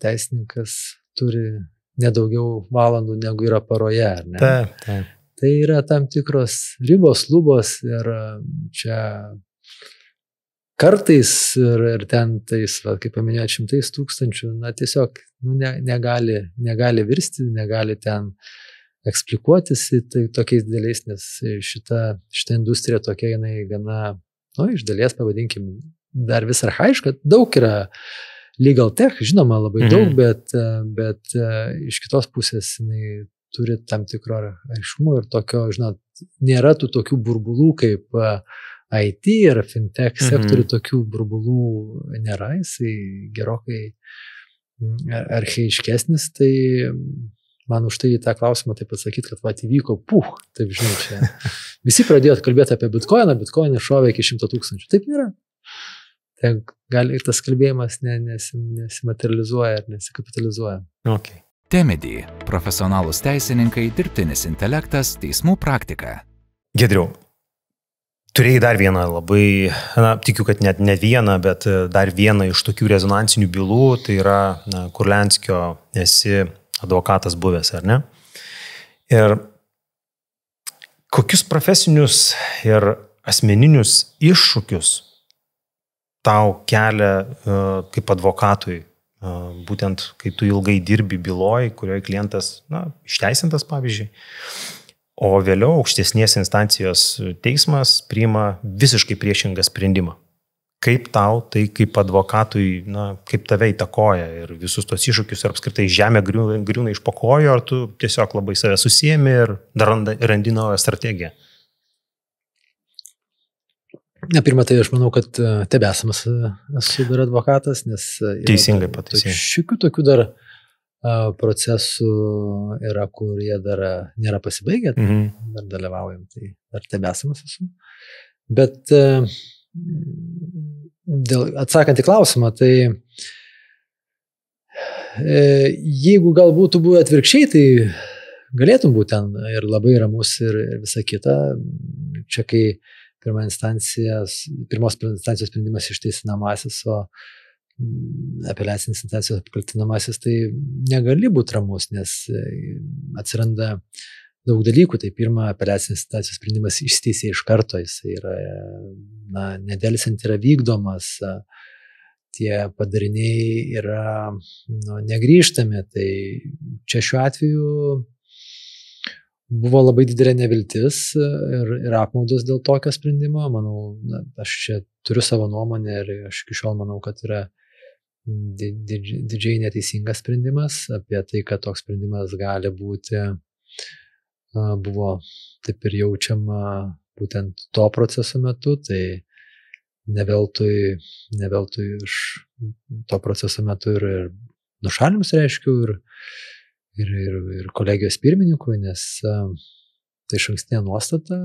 teisininkas turi nedaugiau valandų, negu yra paroje, ar ne? Taip. Tai yra tam tikros ribos, lubos ir čia kartais ir ten tais, kaip paminėjau, 100 000, tiesiog negali virsti, negali ten eksplikuotis tai tokiais dideliais, nes šita industrija tokia, jinai gana, iš dalies pavadinkim, dar vis archaiška, daug yra legal tech, žinoma, labai daug, bet iš kitos pusės jinai turi tam tikro aiškumo ir tokio, žinot, nėra tų tokių burbulų kaip IT ar fintech sektorių, tokių burbulų nėra, jisai gerokai archaiškesnis, tai man už tai tą klausimą taip pasakyti, kad įvyko, taip žinai, čia. Visi pradėjo kalbėti apie bitkoiną šovė iki 100 000. Taip nėra. Tai gali ir tas kalbėjimas nesimaterializuoja ir nesikapitalizuoja. Okay. Temedy – profesionalūs teisininkai, dirbtinis intelektas, teismų praktika. Giedriau, turėjai dar vieną labai, tikiu, kad net ne vieną, bet dar vieną iš tokių rezonansinių bylų, tai yra Kurlianskio esi advokatas buvęs, ar ne? Ir kokius profesinius ir asmeninius iššūkius tau kelia kaip advokatui, būtent kai tu ilgai dirbi byloj, kurioje klientas, išteisintas pavyzdžiui, o vėliau aukštesnės instancijos teismas priima visiškai priešingą sprendimą. Kaip tau tai kaip advokatui, kaip tave įtakoja ir visus tos iššūkius, ar apskritai žemė griūna iš po kojų, ar tu tiesiog labai save susiemi ir randi naują strategiją? Pirma, tai aš manau, kad tebesamas esu dar advokatas, nes teisingai pataisėjai. Šiokių tokių dar procesų yra, kurie dar nėra pasibaigę, dar dalyvaujam, tai dar tebesamas esu. Bet atsakant į klausimą, tai jeigu gal būtų buvę atvirkščiai, tai galėtum būti ten ir labai ramus ir visa kita. Čia kai pirmos instancijos sprendimas išteisinamasis, o apeliacinės instancijos apkaltinamasis, tai negali būti ramus, nes atsiranda daug dalykų. Tai pirma, apeliacinės instancijos sprendimas išteisė iš karto, jis yra, nedelsiant yra vykdomas, tie padariniai yra negrįžtami. Tai čia šiuo atveju buvo labai didelė neviltis ir apmaudas dėl tokio sprendimo. Manau, aš čia turiu savo nuomonę ir aš iki šiol manau, kad yra didžiai neteisingas sprendimas. Apie tai, kad toks sprendimas gali būti, buvo taip ir jaučiama būtent to proceso metu. Tai neveltui iš to proceso metu ir nušalimus reiškiu ir kolegijos pirmininkui, nes tai išankstinė nuostata,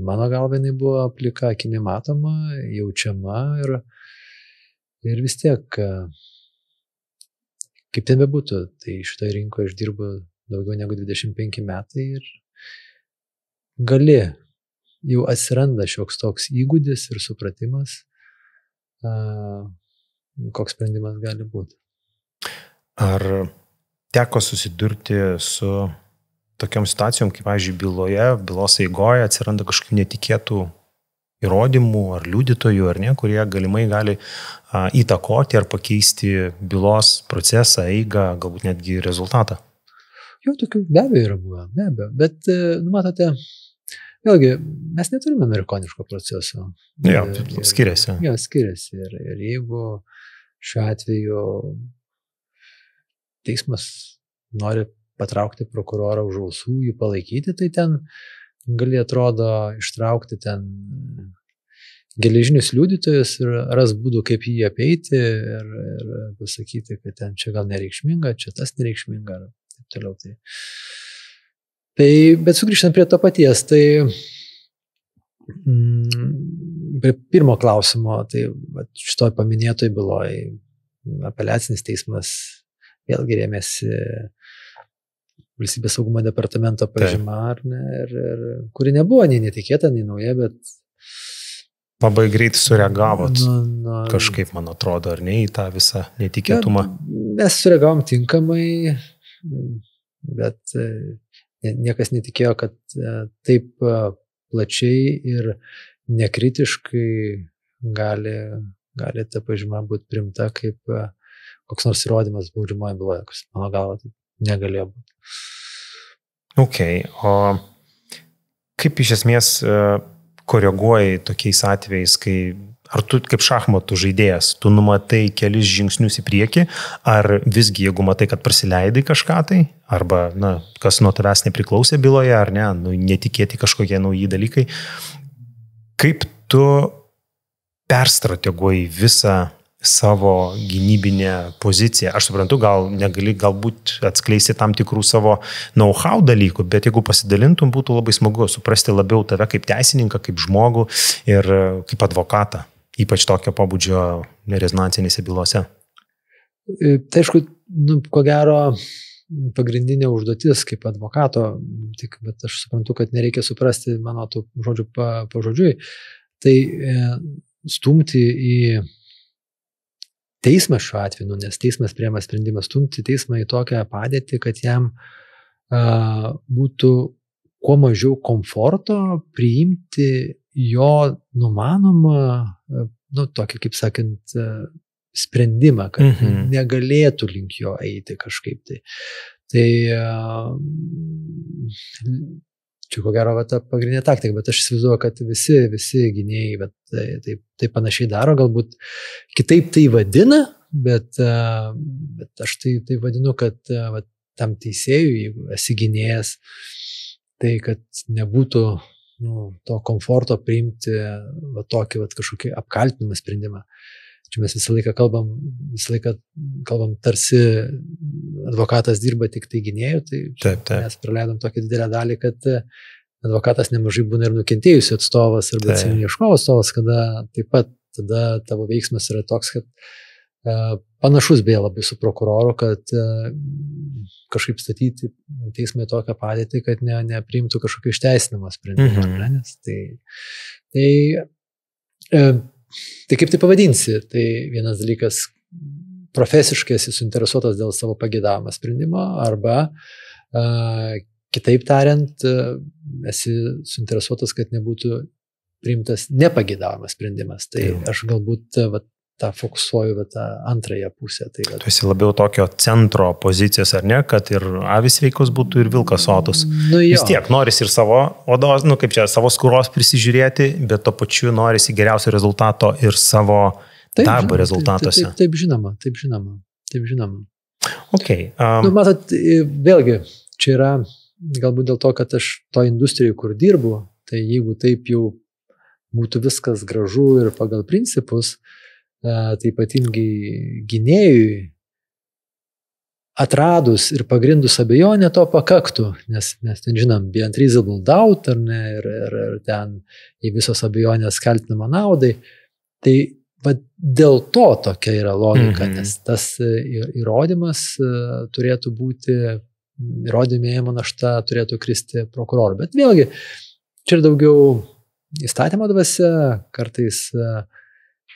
mano galva, jinai buvo plika akimi matoma, jaučiama ir vis tiek, kaip ten bebūtų, tai šitoje rinkoje aš dirbu daugiau negu 25 metai ir jau atsiranda šioks toks įgūdis ir supratimas, koks sprendimas gali būti. Ar teko susidurti su tokiam situacijom, kaip, pavyzdžiui, bylos eigoje atsiranda kažkokių netikėtų įrodymų ar liudytojų, ar ne, kurie galimai gali įtakoti ar pakeisti bylos procesą, eigą, galbūt netgi rezultatą? Jau tokių be abejo yra buvę, be abejo, bet, matote, vėlgi, mes neturime amerikoniško proceso. Skiriasi. Skiriasi. Ir jeigu šiuo atveju teismas nori patraukti prokurorą už ausų, jį palaikyti, tai ten gali, atrodo, ištraukti ten geležinius liudytojus ir ras būdų, kaip jį apeiti ir pasakyti, kad ten čia gal nereikšminga, čia tas nereikšminga ir taip toliau. Bet sugrįžtant prie to paties, tai prie pirmo klausimo, tai šitoj paminėtoj byloj apeliacinis teismas vėlgi rėmėsi Valstybės saugumo departamento pažyma, ar ne, ir kuri nebuvo nei netikėta, nei nauja, bet labai greit sureagavot kažkaip, man atrodo, ar ne, į tą visą netikėtumą? Mes sureagavom tinkamai, bet niekas netikėjo, kad taip plačiai ir nekritiškai gali ta pažyma būti primta kaip koks nors įrodymas baudžiamoje byloje, kas mano galva taip negalėjo būti. Ok, o kaip iš esmės koreguoji tokiais atvejais, ar tu kaip šachmatų žaidėjas, tu numatai kelis žingsnius į priekį, ar visgi, jeigu matai, kad prasileidai kažką tai, arba, kas nuo tavęs nepriklausė byloje, ar ne, netikėti kažkokie nauji dalykai, kaip tu perstrateguoji visą savo gynybinę poziciją. Aš suprantu, gal negali galbūt atskleisti tam tikrų savo know-how dalykų, bet jeigu pasidalintum, būtų labai smagu suprasti labiau tave kaip teisininką, kaip žmogų ir kaip advokatą, ypač tokio pobūdžio rezonansinėse bylose. Tai aišku, ko gero, pagrindinė užduotis kaip advokato, bet aš suprantu, kad nereikia suprasti mano tų žodžių pažodžiui, tai stumti į teismą šiuo atveju, nes teismas priema sprendimą stumti teismą į tokią padėtį, kad jam būtų kuo mažiau komforto priimti jo numanomą, tokį, kaip sakant, sprendimą, kad negalėtų link jo eiti kažkaip tai. Tai čia ko gero ta pagrindinė taktika, bet aš įsivaizduoju, kad visi gynėjai tai panašiai daro, galbūt kitaip tai vadina, bet aš tai vadinu, kad tam teisėjui, jeigu esi gynėjas, tai kad nebūtų to komforto priimti tokį kažkokį apkaltinimą sprendimą. Čia mes visą laiką kalbam, tarsi advokatas dirba tik tai gynėjų, tai mes praleidom tokią didelę dalį, kad advokatas nemažai būna ir nukentėjusių atstovas arba civilinio ieškovo atstovas, kada taip pat tada tavo veiksmas yra toks, kad panašus beje labai su prokuroru, kad kažkaip statyti teismą į tokią padėtį, kad nepriimtų kažkokio išteisinamo sprendimo. Tai kaip tai pavadinsi? Tai vienas dalykas, profesiškai esi suinteresuotas dėl savo pageidavimo sprendimo, arba kitaip tariant, esi suinteresuotas, kad nebūtų priimtas nepageidavimas sprendimas. Tai aš galbūt tą fokusuoju tą antrąją pusę. Tai, tu esi labiau tokio centro pozicijos, ar ne, kad ir avis sveikos būtų ir vilkas sotus. Vis tiek norisi ir savo odos, savo skūros prisižiūrėti, bet to pačiu norisi geriausio rezultato ir savo darbo rezultatuose. Taip žinoma. Okay, matot, vėlgi, čia yra galbūt dėl to, kad aš to industrijai, kur dirbu, tai jeigu taip jau būtų viskas gražu ir pagal principus, tai ypatingai gynėjui atradus ir pagrindus abejonę to pakaktų, nes mes ten žinom, beyond reasonable doubt, ar ne, ir ten į visos abejonės kaltinama naudai, tai dėl to tokia yra logika, nes tas įrodymas turėtų būti, įrodymėjimo našta turėtų kristi prokurorų. Bet vėlgi, čia ir daugiau įstatymo dvasia, kartais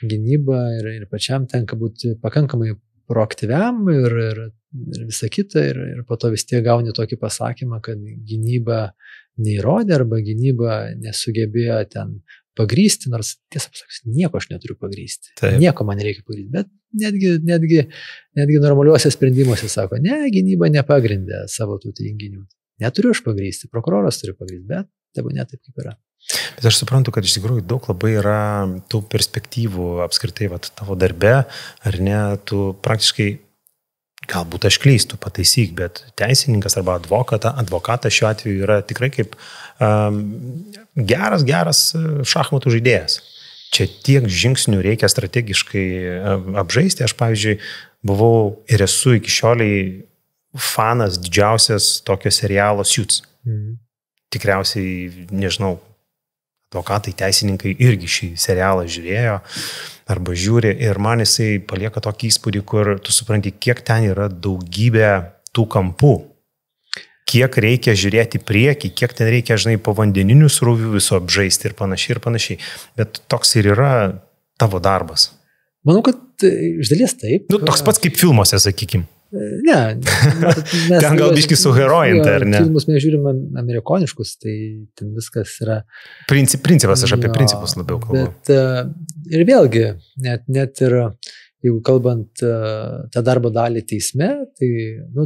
gynyba ir pačiam tenka būti pakankamai proaktyviam ir visa kita, ir po to vis tiek gauni tokį pasakymą, kad gynyba neįrodė arba gynyba nesugebėjo ten pagrysti, nors tiesą pasakius, nieko aš neturiu pagrysti. Taip. Nieko man reikia pagrysti, bet netgi normaliuose sprendimuose sako, ne, gynyba nepagrindė savo tų teiginių. Neturiu aš pagrysti, prokuroras turi pagrysti, bet tebūnie taip kaip yra. Bet aš suprantu, kad iš tikrųjų daug labai yra tų perspektyvų apskritai tavo darbe, ar ne, tu praktiškai, galbūt aš klystu, pataisyk, bet teisininkas arba advokatas šiuo atveju yra tikrai kaip geras šachmatų žaidėjas. Čia tiek žingsnių reikia strategiškai apžaisti. Aš, pavyzdžiui, buvau ir esu iki šioliai fanas didžiausias tokio serialo Suits. Tikriausiai, nežinau, advokatai, teisininkai irgi šį serialą žiūrėjo arba žiūri ir man jisai palieka tokį įspūdį, kur tu supranti, kiek ten yra daugybė tų kampų, kiek reikia žiūrėti priekį, kiek ten reikia, povandeninių srovių viso apžaisti ir panašiai. Bet toks ir yra tavo darbas. Manau, kad iš dalies taip. Toks pats kaip filmuose, sakykim. Ne. Ten gal biški suherojinta, ar ne? Filmus mes žiūrime amerikoniškus, tai ten viskas yra... Principas, aš apie principus labiau kalbu. Bet ir vėlgi, net ir jeigu kalbant tą darbo dalį teisme, tai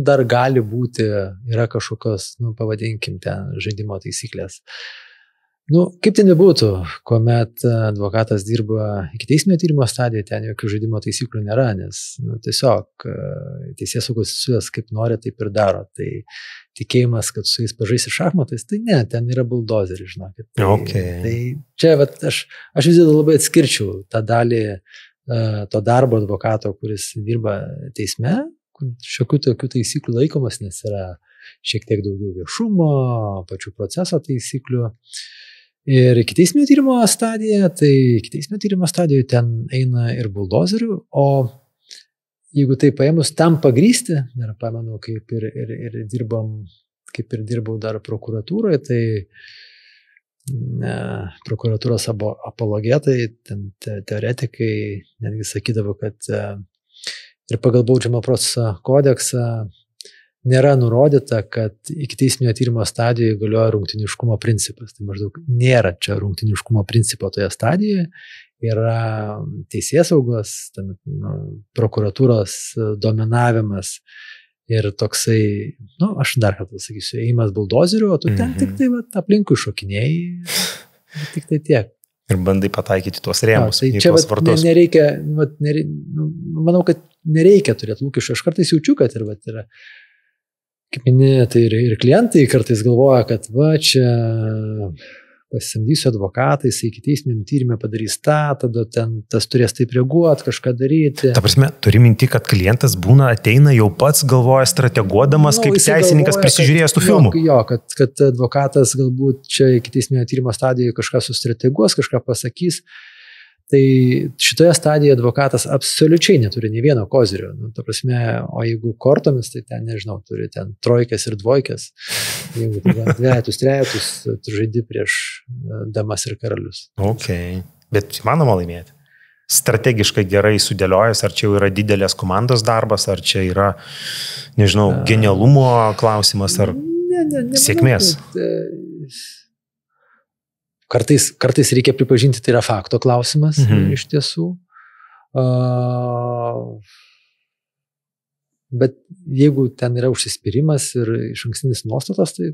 dar gali būti, yra kažkokios, pavadinkim, ten žaidimo taisyklės. Kaip ten nebūtų, kuomet advokatas dirba iki teisminio tyrimo stadijoje, ten jokių žaidimo taisyklių nėra, nes tiesiog teisėsaugos institucijos kaip nori, taip ir daro. Tai tikėjimas, kad su jais pažaisi šachmatais, tai ne, ten yra buldozeris, žinokit. Okay. Tai čia aš vis dėlto labai atskirčiau tą dalį to darbo advokato, kuris dirba teisme, kur šiokių tokių taisyklių laikomas, nes yra šiek tiek daugiau viešumo, pačių proceso taisyklių. Ir ikiteisminio tyrimo stadija, tai ikiteisminio tyrimo stadijoje ten eina ir buldozerių, o jeigu tai paėmus tam pagrysti, ir pamenu, kaip ir dirbau dar prokuratūroje, tai prokuratūros apologetai, ten teoretikai netgi sakydavo, kad ir pagal baudžiamo proceso kodeksą nėra nurodyta, kad ikiteisminio tyrimo stadijoje galioja rungtyniškumo principas. Tai maždaug nėra čia rungtyniškumo principo toje stadijoje, yra teisėsaugos, prokuratūros dominavimas ir toksai, aš dar kartą sakysiu, ėjimas buldozeriu, o tu ten tik tai aplinkui šokinėjai, tik tai tiek. Ir bandai pataikyti tuos rėmus. Tai čia nereikia, manau, kad nereikia turėti lūkesčių. Aš kartais jaučiu, kad yra, kaip minėjai, tai ir klientai kartais galvoja, kad čia pasisamdysiu advokatą, jisai ikiteisminiam tyrimė padarys tada ten tas turės taip reaguoti, kažką daryti. Ta prasme, turi minti, kad klientas ateina jau pats galvoja strateguodamas, kaip teisininkas prisižiūrėjęs tų filmų. Jo, kad advokatas galbūt čia ikiteisminio tyrimo stadijoje kažką sustrateguos, kažką pasakys. Tai šitoje stadijoje advokatas absoliučiai neturi nei vieno kozirio. Ta prasme, o jeigu kortomis, tai ten, nežinau, turi ten trojkės ir dvojkės. Jeigu dvejetus, trejetus, tu žaidi prieš damas ir karalius. Ok, bet įmanoma laimėti. Strategiškai gerai sudėliojęs, ar čia jau yra didelės komandos darbas, ar čia yra, nežinau, genialumo klausimas, ar sėkmės. Kartais reikia pripažinti, tai yra fakto klausimas iš tiesų. Bet jeigu ten yra užsispyrimas ir išankstinis nuostatas, tai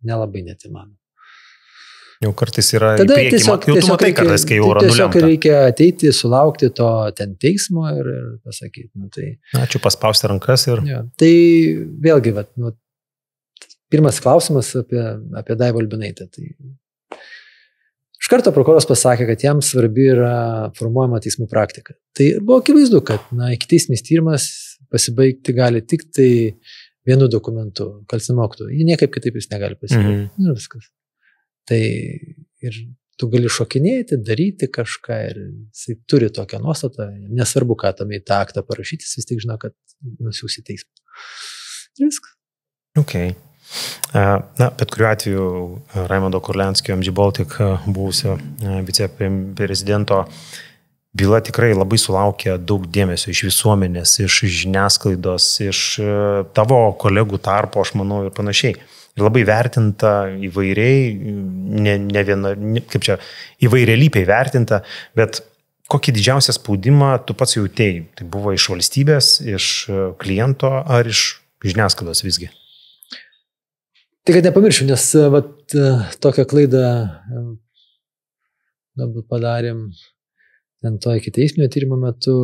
nelabai net įmanoma. Jau kartais yra į priekį, jau tu matai kartais, kai jau yra nulemta. Tiesiog reikia ateiti, sulaukti to ten teismo ir pasakyti. Ačiū, paspausti rankas ir... Ja, tai vėlgi, pirmas klausimas apie Daivą Ulbinaitę. Tai iš karto prokuroras pasakė, kad jam svarbi yra formuojama teismų praktika. Tai buvo akivaizdu, kad ikiteisminis tyrimas pasibaigti gali tik tai vienu dokumentu, kaltinamo aktu. Jį niekaip kitaip jis negali pasibaigti. Ir viskas. Tai ir tu gali šokinėti, daryti kažką ir jisai turi tokią nuostatą. Nesvarbu, ką tam į tą aktą parašyti, jis vis tik žino, kad nusiųs į teismą. Ir viskas. Okay. Bet kuriuo atveju Raimondo Kurlianskio MG Baltic buvusio viceprezidento byla tikrai labai sulaukė daug dėmesio iš visuomenės, iš žiniasklaidos, iš tavo kolegų tarpo, aš manau, ir panašiai. Ir labai vertinta įvairiai, įvairialypiai vertinta, bet kokį didžiausią spaudimą tu pats jautėjai? Tai buvo iš valstybės, iš kliento ar iš žiniasklaidos visgi? Tai kad nepamiršiu, nes tokią klaidą galbūt padarėm ten to ikiteisminio tyrimo metu,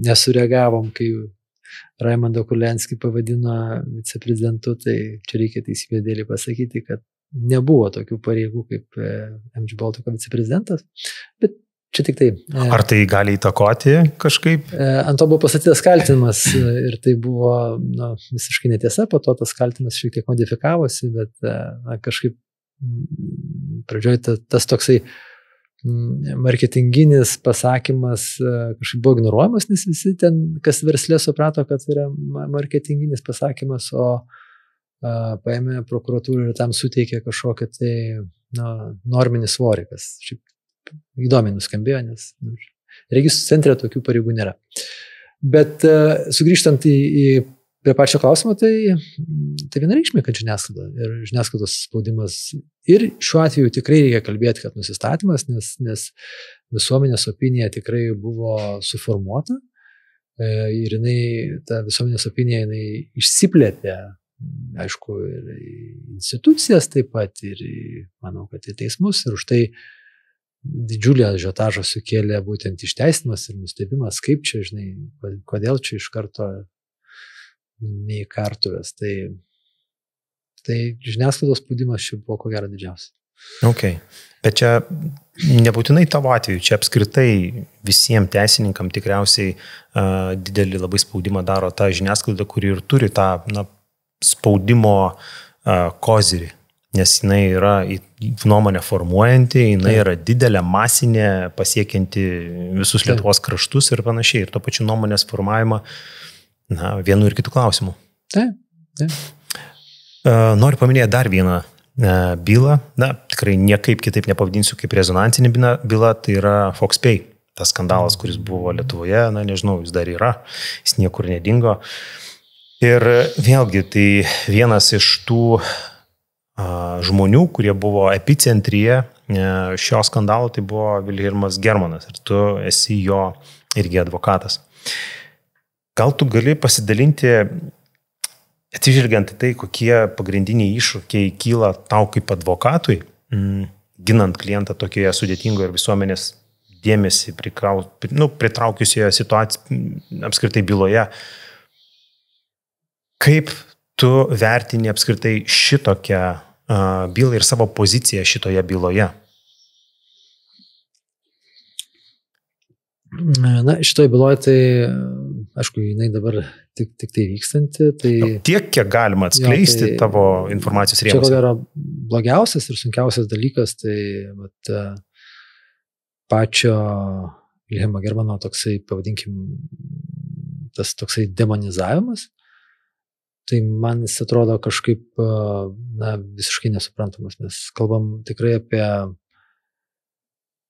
nesureagavom, kai Raimondą Kurlianskį pavadino viceprezidentu, tai čia reikia teisybės dėlį pasakyti, kad nebuvo tokių pareigų kaip MG Baltico viceprezidentas, bet čia tik tai. Ar tai gali įtakoti kažkaip? Ant to buvo pasakytas kaltinimas ir tai buvo visiškai netiesa, po to tas kaltinimas šiek tiek modifikavosi, bet kažkaip pradžioje tas toksai marketinginis pasakymas kažkaip buvo ignoruojamas, nes visi ten, kas verslė suprato, kad tai yra marketinginis pasakymas, o paėmė prokuratūrą ir tam suteikė kažkokią tai norminį svorį, kas šiaip įdomiai nuskambėjo, nes registrų centre tokių pareigų nėra. Bet sugrįžtant prie pačio klausimo, tai vienareikšmiai, kad žiniasklaida ir žiniasklaidos spaudimas. Ir šiuo atveju tikrai reikia kalbėti, kad nusistatymas, nes visuomenės opinija tikrai buvo suformuota ir ta visuomenės opinija išsiplėtė, aišku, ir institucijas taip pat, ir manau, kad į teismus, ir už tai didžiulį ažiotažą sukėlė būtent išteisinimas ir nustebimas, kaip čia, žinai, kodėl čia iš karto neįkartuvės. Tai žiniasklaidos spaudimas čia buvo ko gero didžiausias. Okay. Bet čia nebūtinai tavo atveju, čia apskritai visiems teisininkam tikriausiai didelį labai spaudimą daro ta žiniasklaida, kuri ir turi tą spaudimo kozirį, nes jinai yra nuomonę formuojanti, jinai yra didelė, masinė, pasiekianti visus Lietuvos kraštus ir panašiai, ir to pačiu nuomonės formavimą vienu ir kitų klausimų. Taip. Noriu paminėti dar vieną bylą, tikrai niekaip kitaip nepavadinsiu kaip rezonansinė byla, tai yra FoxPay, tas skandalas, kuris buvo Lietuvoje, nežinau, jis dar yra, jis niekur nedingo. Ir vėlgi, tai vienas iš tų žmonių, kurie buvo epicentryje šio skandalo, tai buvo Vilhelmas Germanas, ir tu esi jo irgi advokatas. Gal tu gali pasidalinti, atsižvelgiant į tai, kokie pagrindiniai iššūkiai kyla tau kaip advokatui, ginant klientą tokioje sudėtingoje ir visuomenės dėmesį pritraukiusioje situacijoje apskritai byloje. Kaip tu vertini apskritai šitokią bylą ir savo poziciją šitoje byloje? Šitoje byloje tai, aišku, jinai dabar tik tai vykstanti. Tai, tiek, kiek galima atskleisti tavo informacijos rėmuose. Čia, ko gero, blogiausias ir sunkiausias dalykas, tai pačio Vilhelmo Germano toksai, pavadinkim, tas toksai demonizavimas. Tai man jis atrodo kažkaip visiškai nesuprantamas. Mes kalbam tikrai apie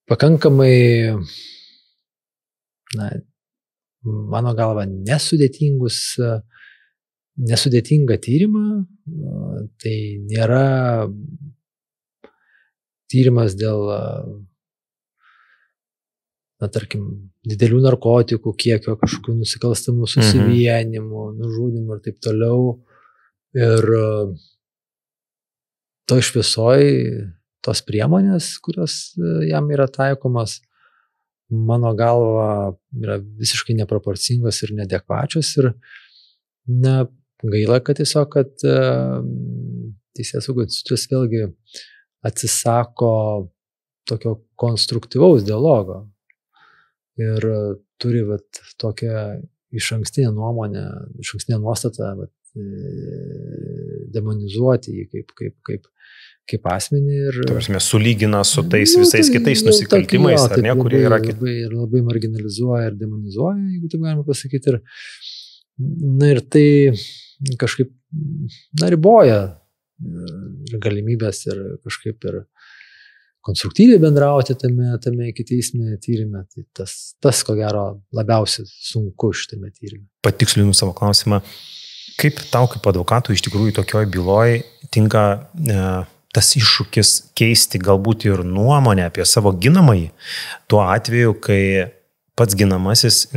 pakankamai, mano galva, nesudėtingą tyrimą. Tai nėra tyrimas dėl, tarkim, didelių narkotikų kiekio, kažkokių nusikalstamų susivienimų, nužudimų ir taip toliau. Ir to šviesoj tos priemonės, kurios jam yra taikomas, mano galva, yra visiškai neproporcingos ir neadekvačios. Ir gaila, kad tiesiog, kad teisėsaugos institucijos vėlgi atsisako tokio konstruktyvaus dialogo. Ir turi tokią išankstinę nuomonę, išankstinę nuostatą demonizuoti jį kaip asmenį. Tarsi sulygina su tais visais kitais nusikaltimais, ar ne, kurie yra kiti. Labai marginalizuoja ir demonizuoja, jeigu taip galima pasakyti. Ir tai kažkaip riboja galimybės ir kažkaip ir konstruktyviai bendrauti tame ikiteisminėme tyrime. Tai tas, ko gero, labiausiai sunku šitame tyrime. Patikslinu savo klausimą. Kaip tau, kaip advokatui, iš tikrųjų tokioje byloje tinka tas iššūkis keisti galbūt ir nuomonę apie savo ginamąjį, tuo atveju, kai pats ginamasis,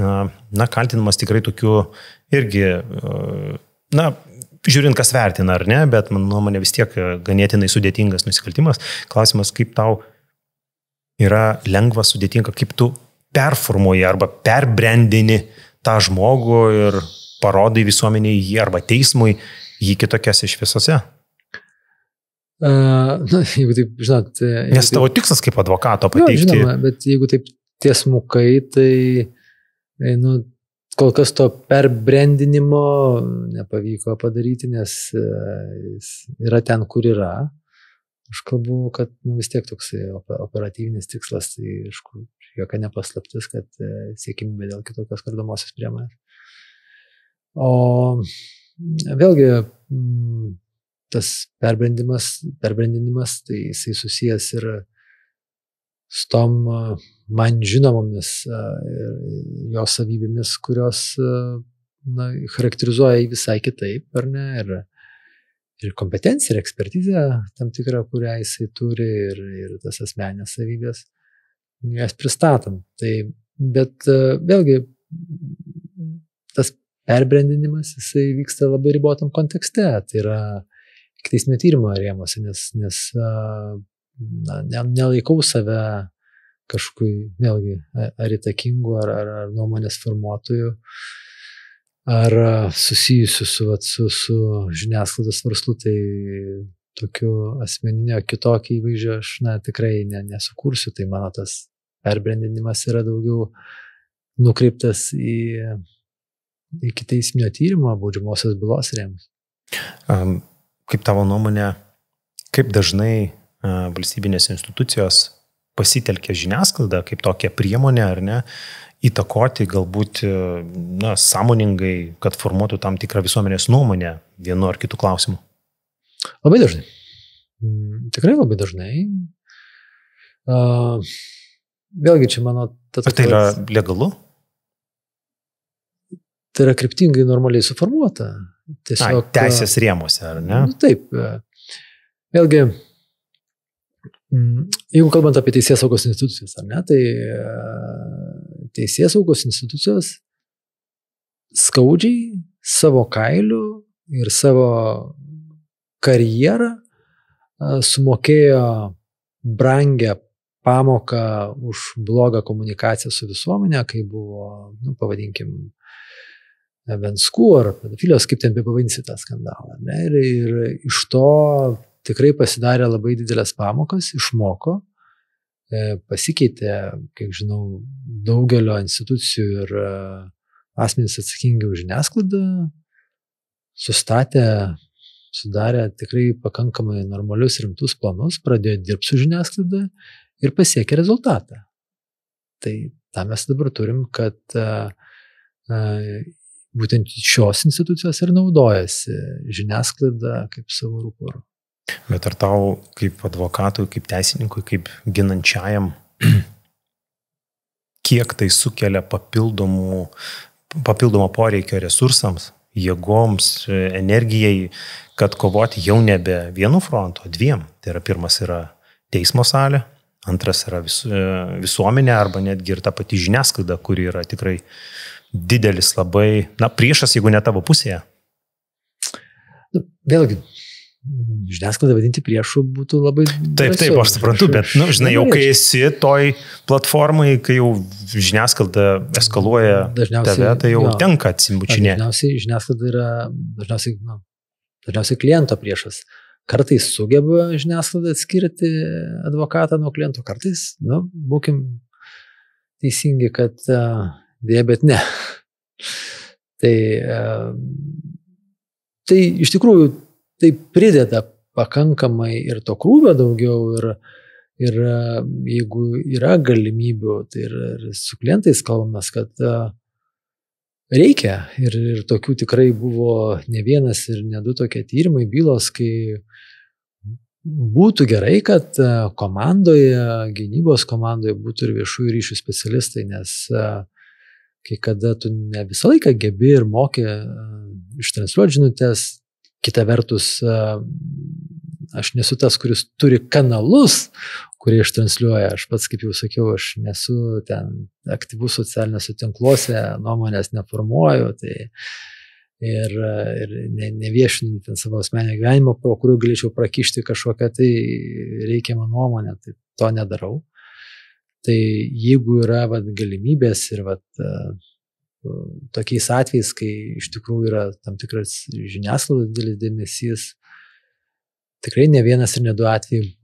kaltinamas tikrai tokiu irgi, žiūrint, kas vertina ar ne, bet mano nuomonė vis tiek ganėtinai sudėtingas nusikaltimas. Klausimas, kaip tau yra lengva, sudėtinga, kaip tu performuoji arba perbrandini tą žmogų ir parodai visuomeniai jį arba teismui jį kitokiose šviesose. Jeigu taip, žinot... Nes tavo tikslas kaip advokato pateikti... Žinoma, bet jeigu taip tiesmukai, tai kol kas to perbrandinimo nepavyko padaryti, nes jis yra ten, kur yra. Aš kalbu, kad vis tiek toksai operatyvinis tikslas, tai aišku, jokia nepaslaptis, kad siekimybė dėl kitokios kardomosios priemonės. O vėlgi tas perbrandinimas, tai jisai susijęs ir su tom man žinomomis jo savybėmis, kurios charakterizuoja jį visai kitaip, ar ne? Ir kompetencija, ir ekspertizė tam tikrą, kurią jisai turi, ir tas asmeninės savybės, jas pristatom. Bet vėlgi tas perbrandinimas, jisai vyksta labai ribotam kontekste, tai yra ikiteisminio tyrimo rėmuose, nes nelaikau save kažkui, vėlgi, ar įtakingų, ar nuomonės formuotojų, ar susijusių su žiniasklaidos verslu, tai tokiu asmeninio kitokį įvaizdžio aš tikrai nesukursiu, tai mano tas perbrandinimas yra daugiau nukreiptas į ikiteisminio tyrimo baudžiamosios bylos rėmus. Kaip tavo nuomonė, kaip dažnai valstybinės institucijos pasitelkia žiniasklaidą kaip tokią priemonę, ar ne, įtakoti galbūt sąmoningai, kad formuotų tam tikrą visuomenės nuomonę vienu ar kitu klausimu? Labai dažnai. Tikrai labai dažnai. Vėlgi čia mano... Ar tai yra legalu? Tai yra kryptingai normaliai suformuota. Tiesiog, teisės rėmuose, ar ne? Taip. Vėlgi, jeigu kalbant apie teisėsaugos institucijas, ar ne, tai teisėsaugos institucijos skaudžiai savo kailiu ir savo karjerą sumokėjo brangę pamoką už blogą komunikaciją su visuomenė, kai buvo, pavadinkim, Venskų ar pedofilijos, kaip ten bepavadinsi tą skandalą. Ne? Ir iš to tikrai pasidarė labai didelės pamokas, išmoko, pasikeitė, kiek žinau, daugelio institucijų ir asmenys atsakingi už žiniasklaidą, sudarė tikrai pakankamai normalius rimtus planus, pradėjo dirbti su žiniasklaida ir pasiekė rezultatą. Tai tą mes dabar turim, kad būtent šios institucijos ir naudojasi žiniasklaida kaip savo rūporu. Bet ar tau kaip advokatui, kaip teisininkui, kaip ginančiajam, kiek tai sukelia papildomo poreikio resursams, jėgoms, energijai, kad kovoti jau nebe vienu frontu, o dviem. Tai yra pirmas yra teismo salė, antras yra visuomenė arba netgi ir ta pati žiniasklaida, kuri yra tikrai didelis labai, priešas, jeigu ne tavo pusėje. Vėlgi, žiniasklaidą vadinti priešu būtų labai... Taip, aš suprantu, bet, žinai, jau kai esi toj platformai, kai jau žiniasklaida eskaluoja tave, tai jau tenka atsimbučinėti. Dažniausiai žiniasklaida yra dažniausiai kliento priešas. Kartais sugeba žiniasklaida atskirti advokatą nuo kliento, kartais, būkim teisingi, kad dėja, bet ne. Tai iš tikrųjų tai prideda pakankamai ir to krūvio daugiau ir jeigu yra galimybių, tai ir su klientais kalbamės, kad reikia ir tokių tikrai buvo ne vienas ir ne du tokie tyrimai, bylos, kai būtų gerai, kad komandoje, gynybos komandoje būtų ir viešųjų ryšių specialistai, nes kai kada tu ne visą laiką gebi ir moki ištransliuoti žinutės, kita vertus, aš nesu tas, kuris turi kanalus, kurie ištransliuoja. Aš pats, kaip jau sakiau, aš nesu ten aktyvus socialiniuose tinkluose, nuomonės neformuoju, tai ir neviešinu ten savo asmeninio gyvenimo, pro kurių galėčiau prakišti kažkokią tai reikiamą nuomonę, tai to nedarau. Tai jeigu yra galimybės ir tokiais atvejais, kai iš tikrųjų yra tam tikras žiniasklaidos didelis dėmesys, tikrai ne vienas ir ne du atvejai,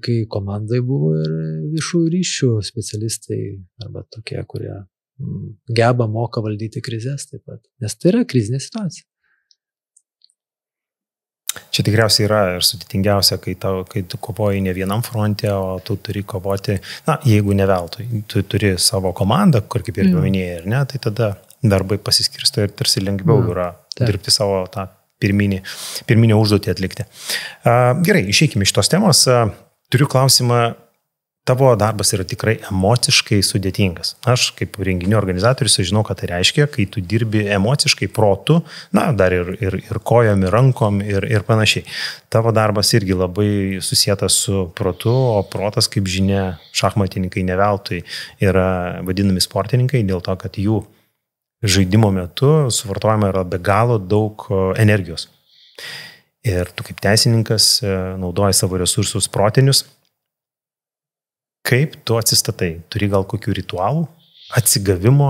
kai komandai buvo ir viešųjų ryšių specialistai arba tokie, kurie geba, moka valdyti krizės taip pat, nes tai yra krizinė situacija. Čia tikriausiai yra ir sudėtingiausia, kai tu kovoji ne vienam fronte, o tu turi kovoti, jeigu ne veltui, tu turi savo komandą, kur kaip ir paminėjai, ir ne, tai tada darbai pasiskirsto ir tarsi lengviau yra dirbti savo tą pirminį užduotį atlikti. Gerai, išeikime iš tos temos. Turiu klausimą. Tavo darbas yra tikrai emociškai sudėtingas. Aš kaip renginių organizatorius žinau, ką tai reiškia, kai tu dirbi emociškai protu, dar ir kojom, ir rankom, ir panašiai. Tavo darbas irgi labai susietas su protu, o protas, kaip žinia, šachmatininkai ne veltui yra vadinami sportininkai, dėl to, kad jų žaidimo metu suvartojama yra be galo daug energijos. Ir tu kaip teisininkas naudoji savo resursus protinius. Kaip tu atsistatai? Turi gal kokių ritualų? Atsigavimo,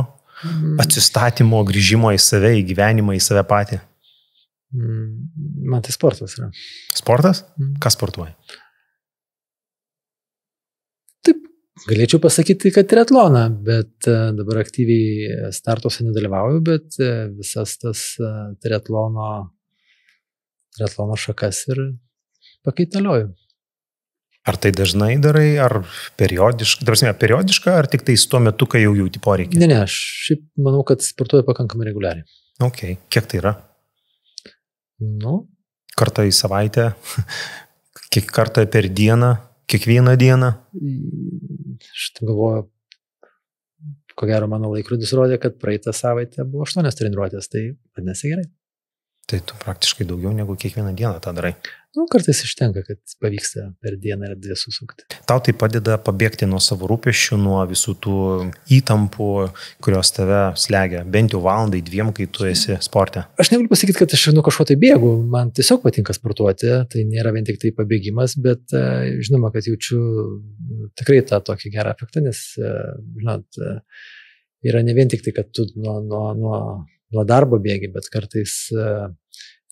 atsistatymo, grįžimo į save, į gyvenimą, į save patį? Man tai sportas yra. Sportas? Kas sportuoja? Taip, galėčiau pasakyti, kad triatloną, bet dabar aktyviai startuose nedalyvauju, bet visas tas triatlono šakas ir pakaitalioju. Ar tai dažnai darai, ar periodiška, ar tik tai tuo metu, kai jau jauti poreikį? Ne, aš šiaip manau, kad sportuoju pakankamai reguliariai. Ok, kiek tai yra? Kartą į savaitę, kiek kartą per dieną, kiekvieną dieną? Aš galvoju, ko gero mano laikrodis rodė, kad praeitą savaitę buvo 8 treniruotės, tai vadinasi gerai. Tai tu praktiškai daugiau negu kiekvieną dieną tą darai. Kartais ištenka, kad pavyksta per dieną ar 2 susukti. Tau tai padeda pabėgti nuo savo rūpesčių, nuo visų tų įtampų, kurios tave slegia, bent jau valandai, 2, kai tu esi sporte. Aš negaliu pasakyti, kad aš nuo kažko tai bėgu, man tiesiog patinka sportuoti, tai nėra vien tik tai pabėgimas, bet žinoma, kad jaučiu tikrai tą tokį gerą efektą, nes, žinot, yra ne vien tik tai, kad tu nuo darbo bėgi, bet kartais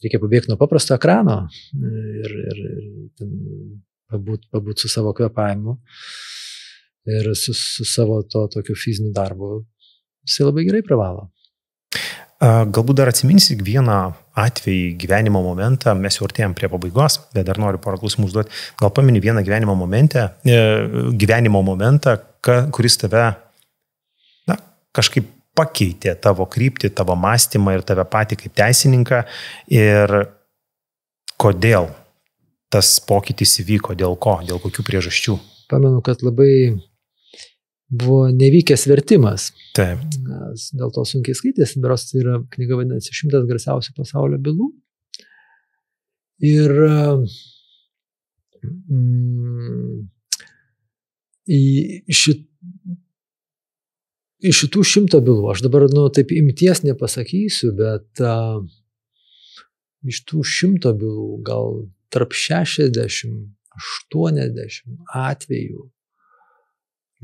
reikia pabėgti nuo paprasto ekrano ir pabūt su savo kvėpavimu ir su savo to tokiu fiziniu darbu. Jisai labai gerai privalo. Galbūt dar atsiminsi vieną atvejį, gyvenimo momentą, mes jau artėjom prie pabaigos, bet dar noriu porą klausimų užduoti. Gal pamini vieną gyvenimo momentą, kuris tave kažkaip pakeitė tavo kryptį, tavo mąstymą ir tave patį kaip teisininką ir kodėl tas pokytis įvyko, dėl ko, dėl kokių priežasčių? Pamenu, kad labai buvo nevykęs vertimas. Taip. Dėl to sunkiai skaitėsi, beros tai yra knyga vadinasi 100 garsiausių pasaulio bylų. Ir iš šitų 100 bylų, aš dabar taip imties nepasakysiu, bet iš tų 100 bylų gal tarp 60-80 atvejų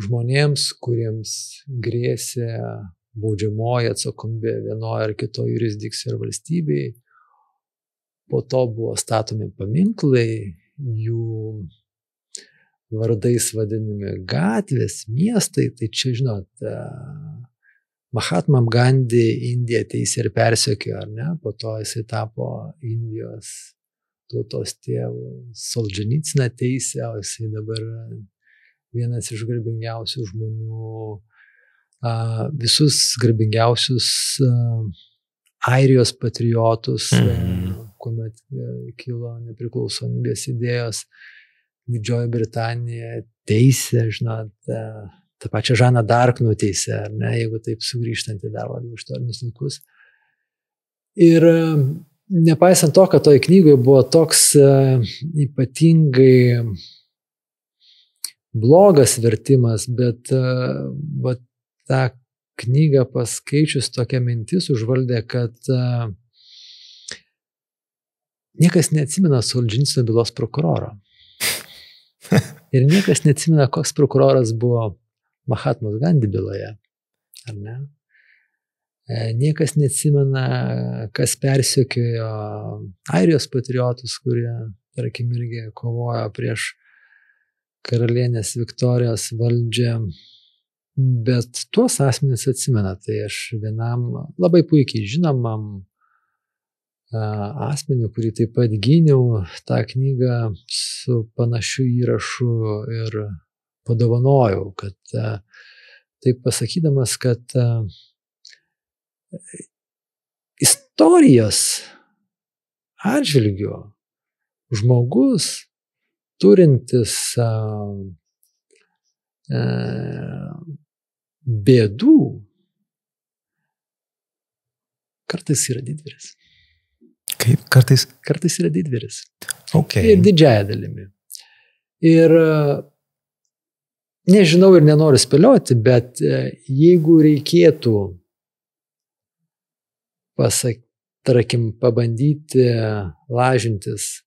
žmonėms, kuriems grėsė baudžiamoji atsakomybė vienoje ar kitoje jurisdikcijoje ar valstybėje, po to buvo statomi paminklai, jų vardais vadinami gatvės, miestai, tai čia, žinot, Mahatma Gandhi Indija teisė ir persekiojo, ar ne? Po to jisai tapo Indijos tautos tėvu, Solženicyną teisė, o jisai dabar vienas iš garbingiausių žmonių, visus garbingiausius Airijos patriotus, kuomet kilo nepriklausomybės idėjos, Didžioji Britanija teisė, žinot, tą pačią Žaną Dark nuteisė, ar ne, jeigu taip sugrįžtant į dar labiau istorinius laikus. Ir nepaisant to, kad toje knygoje buvo toks ypatingai blogas vertimas, bet tą knygą paskaičius tokia mintis užvaldė, kad niekas neatsimena Solženicyno bylos prokuroro. Ir niekas neatsimena, koks prokuroras buvo Mahatmos Gandhi byloje, ar ne? Niekas neatsimena, kas persekiojo Airijos patriotus, kurie, tarkim, irgi kovojo prieš karalienės Viktorijos valdžią, bet tuos asmenys atsimena. Tai aš vienam labai puikiai žinomam asmeniu, kurį taip pat gyniau, tą knygą su panašiu įrašu ir padovanojau, kad taip pasakydamas, kad istorijos atžvilgiu žmogus turintis bėdų kartais yra didvyris. Kaip kartais? Kartais yra didvyris. Okay. Ir didžiąją dalimi. Ir nežinau ir nenoriu spėlioti, bet jeigu reikėtų, tarkim, pabandyti lažintis,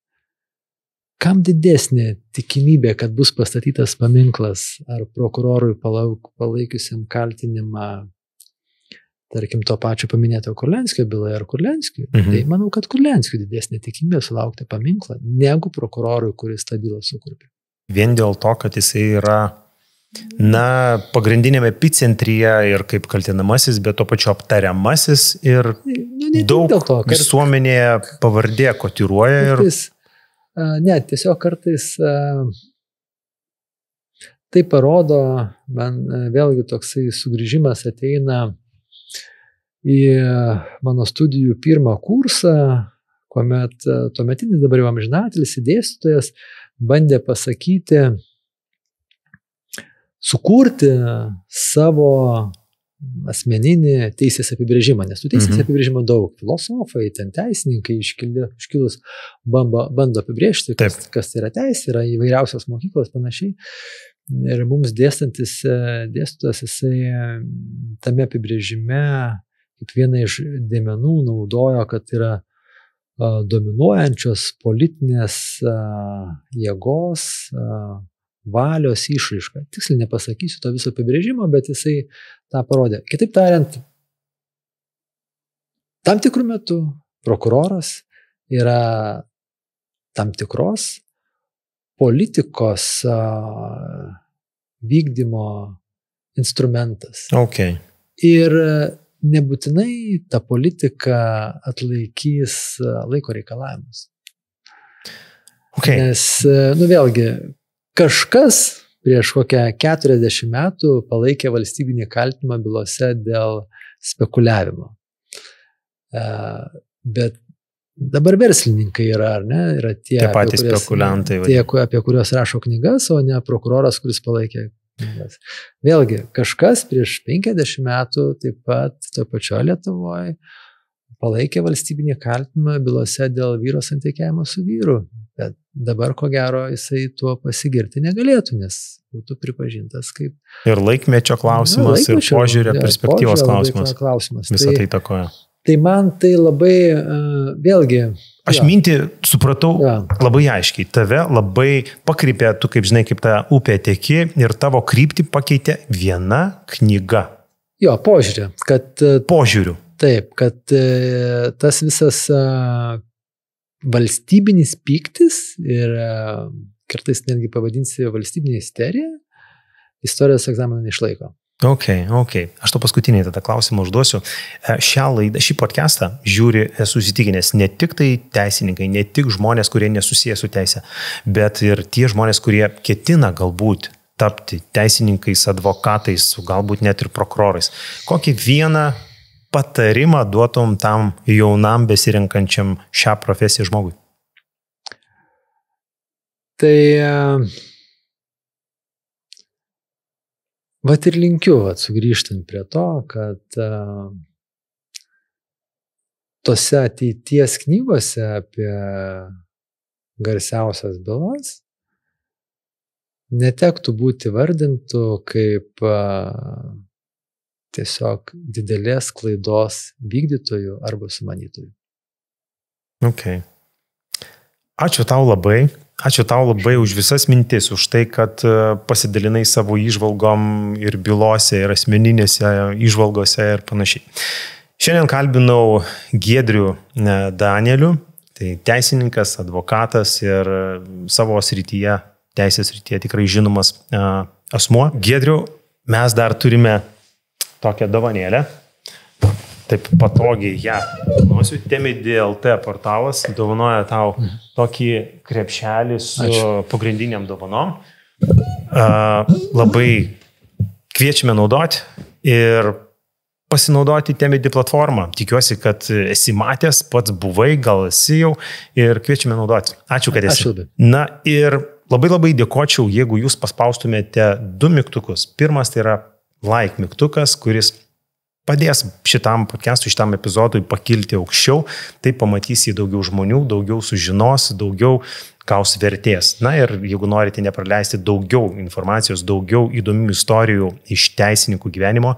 kam didesnė tikimybė, kad bus pastatytas paminklas ar prokurorui palaikiusiam kaltinimą tarkim, to pačio paminėto Kurlianskio byloje ar Kurlianskio, tai manau, kad Kurlianskio didesnė tikimybė sulaukti paminklą negu prokurorui, kuris tą bylą sukurpė. Vien dėl to, kad jisai yra, pagrindinėme epicentryje ir kaip kaltinamasis, bet to pačiu aptariamasis ir daug visuomenėje pavardė kotiruoja. Tiesiog kartais tai parodo, man vėlgi toksai sugrįžimas ateina į mano studijų pirmą kursą, kuomet tuometinis dabar jau amžinatelis dėstytojas bandė pasakyti, sukurti savo asmeninį teisės apibrėžimą, nes tų teisės apibrėžimo daug. Filosofai, ten teisininkai iškilus bando apibrėžti, kas tai yra teisė, yra įvairiausios mokyklos panašiai. Ir mums dėstytojas, jisai tame apibrėžime kaip vieną iš dėmenų naudojo, kad yra dominuojančios politinės jėgos, valios išraiška. Tiksliai nepasakysiu to viso apibrėžimo, bet jisai tą parodė. Kitaip tariant, tam tikrų metų prokuroras yra tam tikros politikos vykdymo instrumentas. Okay. Ir nebūtinai ta politika atlaikys laiko reikalavimus. Okay. Nes, vėlgi, kažkas prieš kokią 40 metų palaikė valstybinį kaltinimą bylose dėl spekuliavimo. Bet dabar verslininkai yra, ar ne? Yra tie patys spekuliantai. Tie, apie kuriuos rašo knygas, o ne prokuroras, kuris palaikė knygas. Vėlgi, kažkas prieš 50 metų taip pat toje pačioje Lietuvoje palaikė valstybinį kaltinimą bylose dėl vyro santykiavimo su vyru. Bet dabar, ko gero, jisai tuo pasigirti negalėtų, nes būtų pripažintas kaip... Ir laikmečio klausimas, ir požiūrio perspektyvos klausimas. Visą tai takoja. Tai man tai labai, vėlgi... Aš mintį supratau labai aiškiai. Tave labai pakrypė, tu kaip žinai, kaip ta upė teki ir tavo kryptį pakeitė viena knyga. Jo, požiūrį. Požiūrių. Taip, kad tas visas valstybinis pyktis ir kartais netgi pavadinsi valstybinė isterija, istorijos egzaminą neišlaiko. Ok. Aš to paskutinį tada klausimą užduosiu. Šį podcastą žiūri, esu įsitikinęs, ne tik tai teisininkai, ne tik žmonės, kurie nesusiję su teise, bet ir tie žmonės, kurie ketina galbūt tapti teisininkais, advokatais, galbūt net ir prokurorais. Kokį vieną patarimą duotum tam jaunam besirenkančiam šią profesiją žmogui? Tai vat ir linkiu, sugrįžtant prie to, kad tose ateities knygose apie garsiausias bylas netektų būti vardintų kaip tiesiog didelės klaidos vykdytojų arba sumanytojų. Ok. Ačiū tau labai už visas mintis, už tai, kad pasidalinai savo įžvalgom ir bylose, ir asmeninėse įžvalgose ir panašiai. Šiandien kalbinau Giedrių Danielių, tai teisininkas, advokatas ir savo srityje, teisės srityje tikrai žinomas asmuo. Giedrių, mes dar turime tokią dovanėlę. Taip patogiai ją duosiu. Temidi.lt portalas dovanoja tau tokį krepšelį su pagrindiniam dovanom. Labai kviečiame naudoti ir pasinaudoti Temidi platformą. Tikiuosi, kad esi matęs, pats buvai, gal esi jau ir kviečiame naudoti. Ačiū, kad esi. Na ir labai dėkočiau, jeigu jūs paspaustumėte 2 mygtukus. Pirmas tai yra like mygtukas, kuris padės šitam podcastui, šitam epizodui pakilti aukščiau, tai pamatys į daugiau žmonių, daugiau sužinos, daugiau gaus vertės. Na ir jeigu norite nepraleisti daugiau informacijos, daugiau įdomių istorijų iš teisininkų gyvenimo,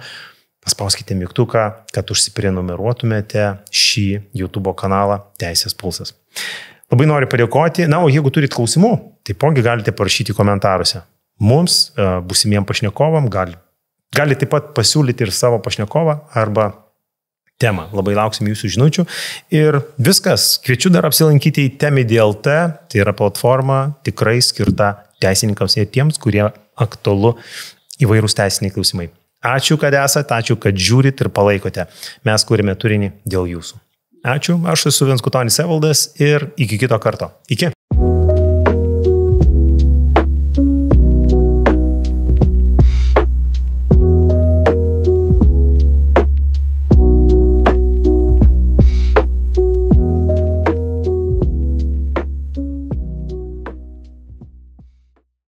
paspauskite mygtuką, kad užsiprenumeruotumėte šį YouTube kanalą Teisės pulsas. Labai noriu padėkoti. Na, o jeigu turit klausimų, taipogi galite parašyti komentaruose. Mums, būsimiem pašnekovam, gali taip pat pasiūlyti ir savo pašnekovą arba temą. Labai lauksim jūsų žinučių. Ir viskas. Kviečiu dar apsilankyti į Temidi.lt. Tai yra platforma tikrai skirta teisininkams ir tiems, kurie aktualu įvairūs teisiniai klausimai. Ačiū, kad esate, ačiū, kad žiūrit ir palaikote. Mes kūrime turinį dėl jūsų. Ačiū, aš esu Vinskutonis Evaldas ir iki kito karto. Iki.